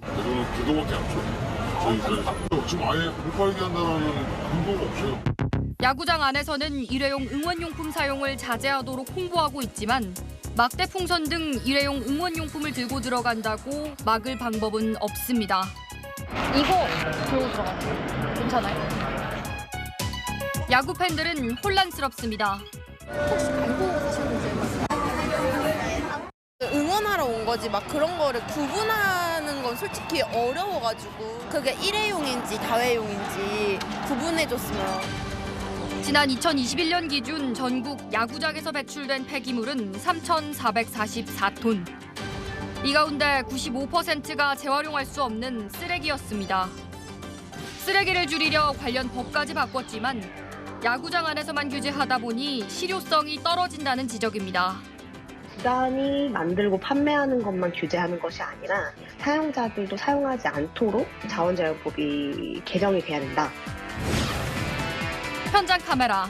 이거는 그거밖에 안 줘. 지금 아예 못 팔게 한다는 근거가 없어요. 야구장 안에서는 일회용 응원용품 사용을 자제하도록 홍보하고 있지만 막대 풍선 등 일회용 응원용품을 들고 들어간다고 막을 방법은 없습니다. 이거 들고 들어가요. 괜찮아요? 야구 팬들은 혼란스럽습니다. 혹시 알고 사셨는지? 응원하러 온 거지 막 그런 거를 구분하는 건 솔직히 어려워가지고 그게 일회용인지 다회용인지 구분해줬으면. 지난 2021년 기준 전국 야구장에서 배출된 폐기물은 3,444톤. 이 가운데 95%가 재활용할 수 없는 쓰레기였습니다. 쓰레기를 줄이려 관련 법까지 바꿨지만 야구장 안에서만 규제하다 보니 실효성이 떨어진다는 지적입니다. 구단이 만들고 판매하는 것만 규제하는 것이 아니라 사용자들도 사용하지 않도록 자원재활법이 개정이 돼야 된다. 현장 카메라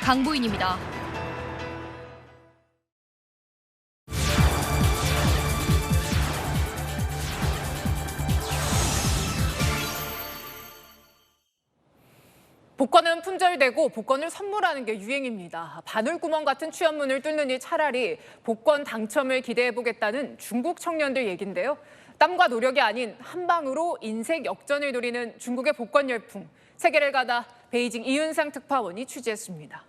강보인입니다. 복권은 품절되고 복권을 선물하는 게 유행입니다. 바늘구멍 같은 취업문을 뚫느니 차라리 복권 당첨을 기대해보겠다는 중국 청년들 얘긴데요. 땀과 노력이 아닌 한 방으로 인생 역전을 노리는 중국의 복권 열풍. 세계를 가다 베이징 이윤상 특파원이 취재했습니다.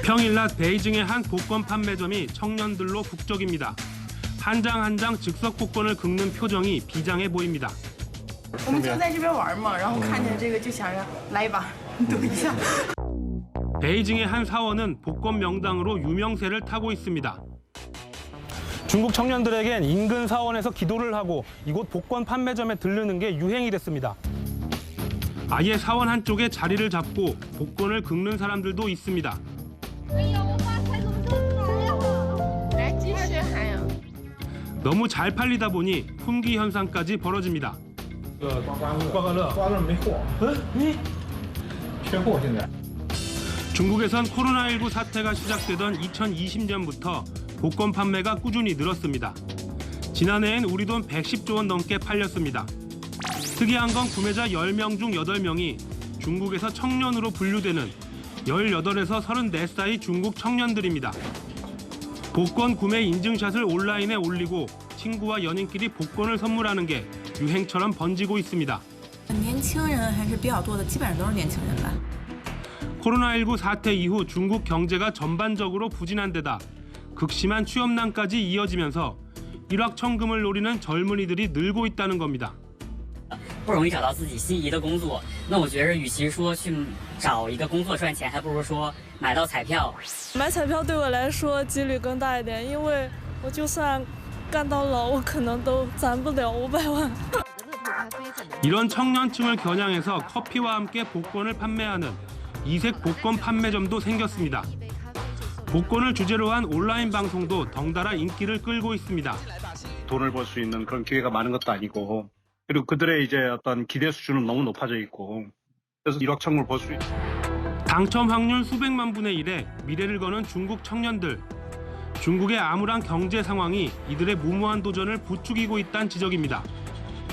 평일 낮 베이징의 한 복권 판매점이 청년들로 북적입니다. 한 장 한 장 즉석 복권을 긁는 표정이 비장해 보입니다. 我们就在这边玩嘛，然后看见这个就想着来一把赌一下。 베이징의 한 사원은 복권 명당으로 유명세를 타고 있습니다. 중국 청년들에겐 인근 사원에서 기도를 하고 이곳 복권 판매점에 들르는 게 유행이 됐습니다. 아예 사원 한쪽에 자리를 잡고 복권을 긁는 사람들도 있습니다. 너무 잘 팔리다 보니 품귀 현상까지 벌어집니다. 중국에선 코로나19 사태가 시작되던 2020년부터 복권 판매가 꾸준히 늘었습니다. 지난해엔 우리 돈 110조 원 넘게 팔렸습니다. 특이한 건 구매자 10명 중 8명이 중국에서 청년으로 분류되는 18에서 34 사이 중국 청년들입니다. 복권 구매 인증샷을 온라인에 올리고 친구와 연인끼리 복권을 선물하는 게 유행처럼 번지고 있습니다. 年轻人还是比较多的，基本上都是年轻人吧。 코로나19 사태 이후 중국 경제가 전반적으로 부진한 데다 극심한 취업난까지 이어지면서 일확천금을 노리는 젊은이들이 늘고 있다는 겁니다. 不容易找到自己心仪的工作，那我觉得与其说去找一个工作赚钱，还不如说买到彩票。买彩票对我来说几率更大一点，因为我就算干到老，我可能都攒不了500万。 이런 청년층을 겨냥해서 커피와 함께 복권을 판매하는 이색 복권 판매점도 생겼습니다. 복권을 주제로 한 온라인 방송도 덩달아 인기를 끌고 있습니다. 돈을 벌 수 있는 그런 기회가 많은 것도 아니고 그리고 그들의 이제 어떤 기대 수준은 너무 높아져 있고 그래서 일확천금을 벌 수 있는 당첨 확률 수백만 분의 1에 미래를 거는 중국 청년들. 중국의 암울한 경제 상황이 이들의 무모한 도전을 부추기고 있다는 지적입니다.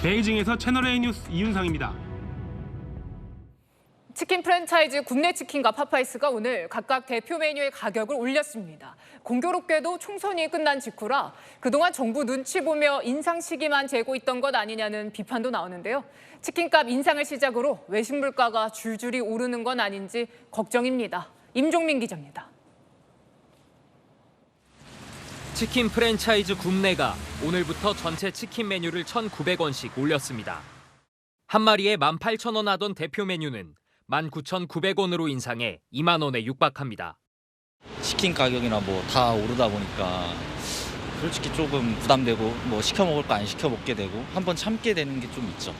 베이징에서 채널A 뉴스 이윤상입니다. 치킨 프랜차이즈 굽네치킨과 파파이스가 오늘 각각 대표 메뉴의 가격을 올렸습니다. 공교롭게도 총선이 끝난 직후라 그동안 정부 눈치 보며 인상 시기만 재고 있던 것 아니냐는 비판도 나오는데요. 치킨값 인상을 시작으로 외식 물가가 줄줄이 오르는 건 아닌지 걱정입니다. 임종민 기자입니다. 치킨 프랜차이즈 굽네가 오늘부터 전체 치킨 메뉴를 1,900원씩 올렸습니다. 한 마리에 18,000원 하던 대표 메뉴는 19,900원으로 인상해 2만 원에 육박합니다. 치킨 가격이나 뭐 다 오르다 보니까 솔직히 조금 부담되고 뭐 시켜 먹을 거 안 시켜 먹게 되고 한번 참게 되는 게 좀 있죠.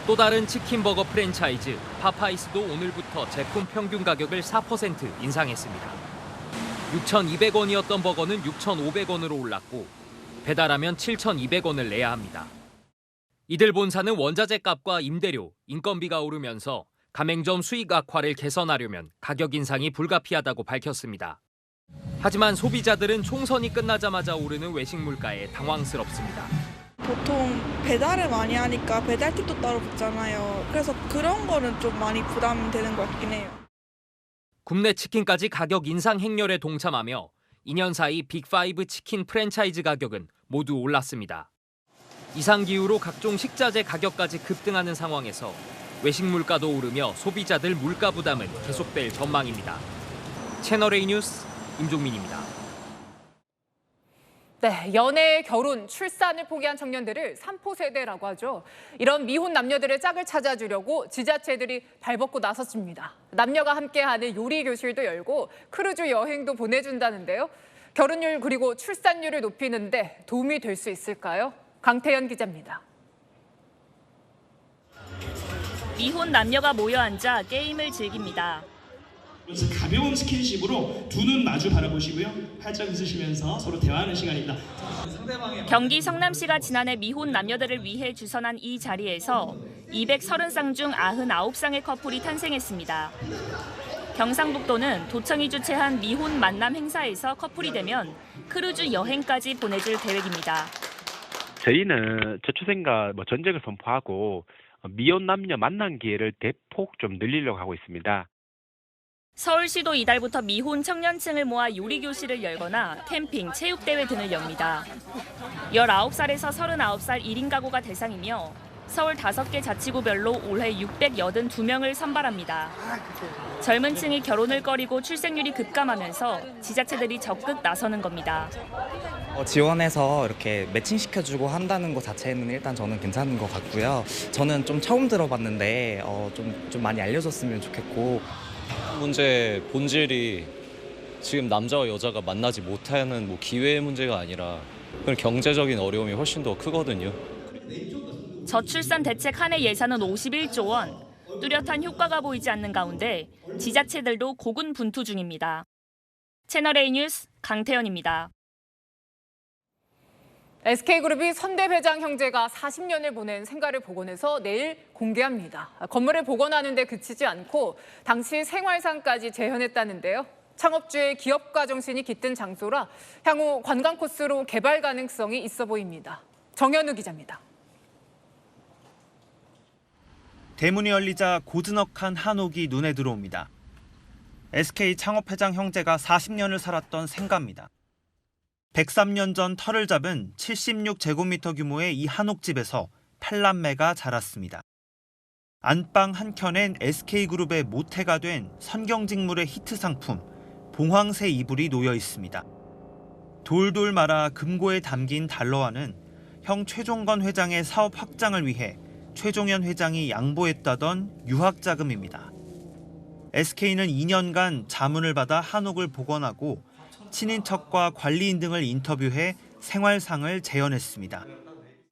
또 다른 치킨 버거 프랜차이즈 파파이스도 오늘부터 제품 평균 가격을 4% 인상했습니다. 6,200원이었던 버거는 6,500원으로 올랐고 배달하면 7,200원을 내야 합니다. 이들 본사는 원자재 값과 임대료, 인건비가 오르면서 가맹점 수익 악화를 개선하려면 가격 인상이 불가피하다고 밝혔습니다. 하지만 소비자들은 총선이 끝나자마자 오르는 외식 물가에 당황스럽습니다. 보통 배달을 많이 하니까 배달팁도 따로 붙잖아요. 그래서 그런 거는 좀 많이 부담되는 것 같긴 해요. 굽네 치킨까지 가격 인상 행렬에 동참하며 2년 사이 빅5 치킨 프랜차이즈 가격은 모두 올랐습니다. 이상기후로 각종 식자재 가격까지 급등하는 상황에서 외식 물가도 오르며 소비자들 물가 부담은 계속될 전망입니다. 채널A 뉴스 임종민입니다. 네, 연애, 결혼, 출산을 포기한 청년들을 삼포 세대라고 하죠. 이런 미혼 남녀들의 짝을 찾아주려고 지자체들이 발벗고 나섰습니다. 남녀가 함께하는 요리 교실도 열고 크루즈 여행도 보내준다는데요. 결혼율 그리고 출산율을 높이는 데 도움이 될 수 있을까요? 강태현 기자입니다. 미혼 남녀가 모여 앉아 게임을 즐깁니다. 가벼운 스킨십으로 두 눈 마주 바라보시고요. 팔짱 웃으시면서 서로 대화하는 시간입니다. 경기 성남시가 지난해 미혼 남녀들을 위해 주선한 이 자리에서 230쌍 중 99쌍의 커플이 탄생했습니다. 경상북도는 도청이 주최한 미혼 만남 행사에서 커플이 되면 크루즈 여행까지 보내줄 계획입니다. 저희는 저출생과 전쟁을 선포하고 미혼 남녀 만난 기회를 대폭 좀 늘리려고 하고 있습니다. 서울시도 이달부터 미혼 청년층을 모아 요리교실을 열거나 캠핑, 체육대회 등을 엽니다. 19살에서 39살 1인 가구가 대상이며 서울 5개 자치구별로 올해 682명을 선발합니다. 젊은 층이 결혼을 꺼리고 출생률이 급감하면서 지자체들이 적극 나서는 겁니다. 지원해서 이렇게 매칭시켜주고 한다는 것 자체는 일단 저는 괜찮은 것 같고요. 저는 좀 처음 들어봤는데 좀 많이 알려줬으면 좋겠고. 문제의 본질이 지금 남자와 여자가 만나지 못하는 기회의 문제가 아니라 그런 경제적인 어려움이 훨씬 더 크거든요. 저출산 대책 한 해 예산은 51조 원. 뚜렷한 효과가 보이지 않는 가운데 지자체들도 고군분투 중입니다. 채널A 뉴스 강태현입니다. SK그룹이 선대배장 형제가 40년을 보낸 생가를 복원해서 내일 공개합니다. 건물을 복원하는 데 그치지 않고 당시 생활상까지 재현했다는데요. 창업주의 기업가 정신이 깃든 장소라 향후 관광 코스로 개발 가능성이 있어 보입니다. 정현우 기자입니다. 대문이 열리자 고즈넉한 한옥이 눈에 들어옵니다. SK 창업회장 형제가 40년을 살았던 생가입니다. 103년 전 터를 잡은 76제곱미터 규모의 이 한옥집에서 8남매가 자랐습니다. 안방 한켠엔 SK그룹의 모태가 된 선경직물의 히트 상품 봉황새 이불이 놓여 있습니다. 돌돌 말아 금고에 담긴 달러와는 형 최종건 회장의 사업 확장을 위해 최종현 회장이 양보했다던 유학자금입니다. SK는 2년간 자문을 받아 한옥을 복원하고 친인척과 관리인 등을 인터뷰해 생활상을 재현했습니다.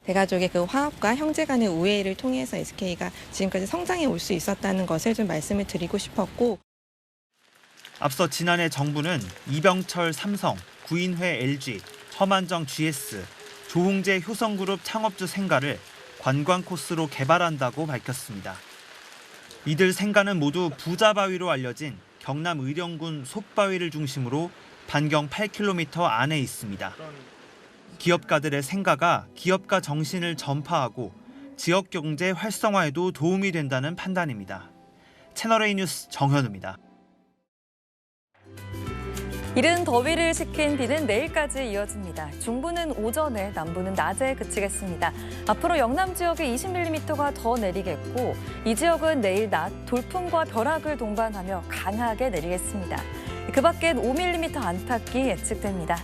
대가족의 그 화합과 형제 간의 우애를 통해서 SK가 지금까지 성장해 올 수 있었다는 것을 좀 말씀을 드리고 싶었고. 앞서 지난해 정부는 이병철 삼성, 구인회 LG, 허만정 GS, 조홍재 효성그룹 창업주 생가를 관광 코스로 개발한다고 밝혔습니다. 이들 생가는 모두 부자바위로 알려진 경남 의령군 솥바위를 중심으로 반경 8km 안에 있습니다. 기업가들의 생가가 기업가 정신을 전파하고 지역 경제 활성화에도 도움이 된다는 판단입니다. 채널A 뉴스 정현우입니다. 이른 더위를 식힌 비는 내일까지 이어집니다. 중부는 오전에, 남부는 낮에 그치겠습니다. 앞으로 영남 지역에 20mm가 더 내리겠고 이 지역은 내일 낮 돌풍과 벼락을 동반하며 강하게 내리겠습니다. 그 밖엔 5mm 안팎이 예측됩니다.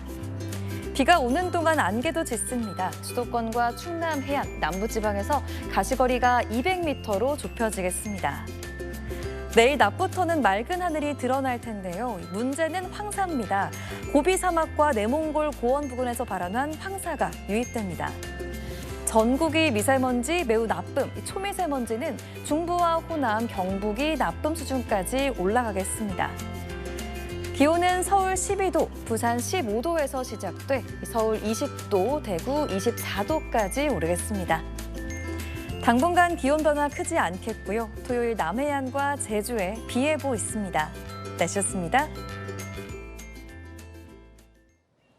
비가 오는 동안 안개도 짙습니다. 수도권과 충남 해안, 남부지방에서 가시거리가 200m로 좁혀지겠습니다. 내일 낮부터는 맑은 하늘이 드러날 텐데요. 문제는 황사입니다. 고비 사막과 내몽골 고원 부근에서 발현한 황사가 유입됩니다. 전국이 미세먼지 매우 나쁨, 초미세먼지는 중부와 호남, 경북이 나쁨 수준까지 올라가겠습니다. 기온은 서울 12도, 부산 15도에서 시작돼 서울 20도, 대구 24도까지 오르겠습니다. 당분간 기온 변화 크지 않겠고요. 토요일 남해안과 제주에 비 예보 있습니다. 날씨였습니다.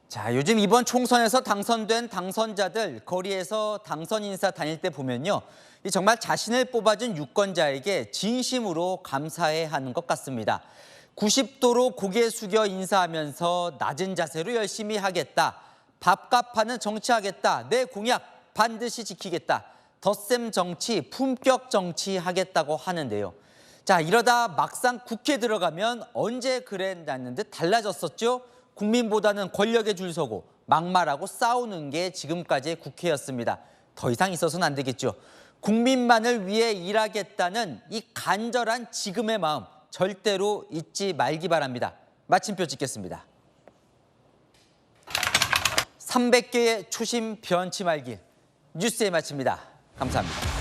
자, 요즘 이번 총선에서 당선된 당선자들 거리에서 당선 인사 다닐 때 보면요. 정말 자신을 뽑아준 유권자에게 진심으로 감사해야 하는 것 같습니다. 90도로 고개 숙여 인사하면서 낮은 자세로 열심히 하겠다. 밥값하는 정치하겠다. 내 공약 반드시 지키겠다. 덧셈 정치, 품격 정치 하겠다고 하는데요. 자, 이러다 막상 국회 들어가면 언제 그랬냐는 듯 달라졌었죠. 국민보다는 권력에 줄 서고 막말하고 싸우는 게 지금까지의 국회였습니다. 더 이상 있어서는 안 되겠죠. 국민만을 위해 일하겠다는 이 간절한 지금의 마음 절대로 잊지 말기 바랍니다. 마침표 찍겠습니다. 300개의 초심 변치 말길. 뉴스에 마칩니다. 감사합니다.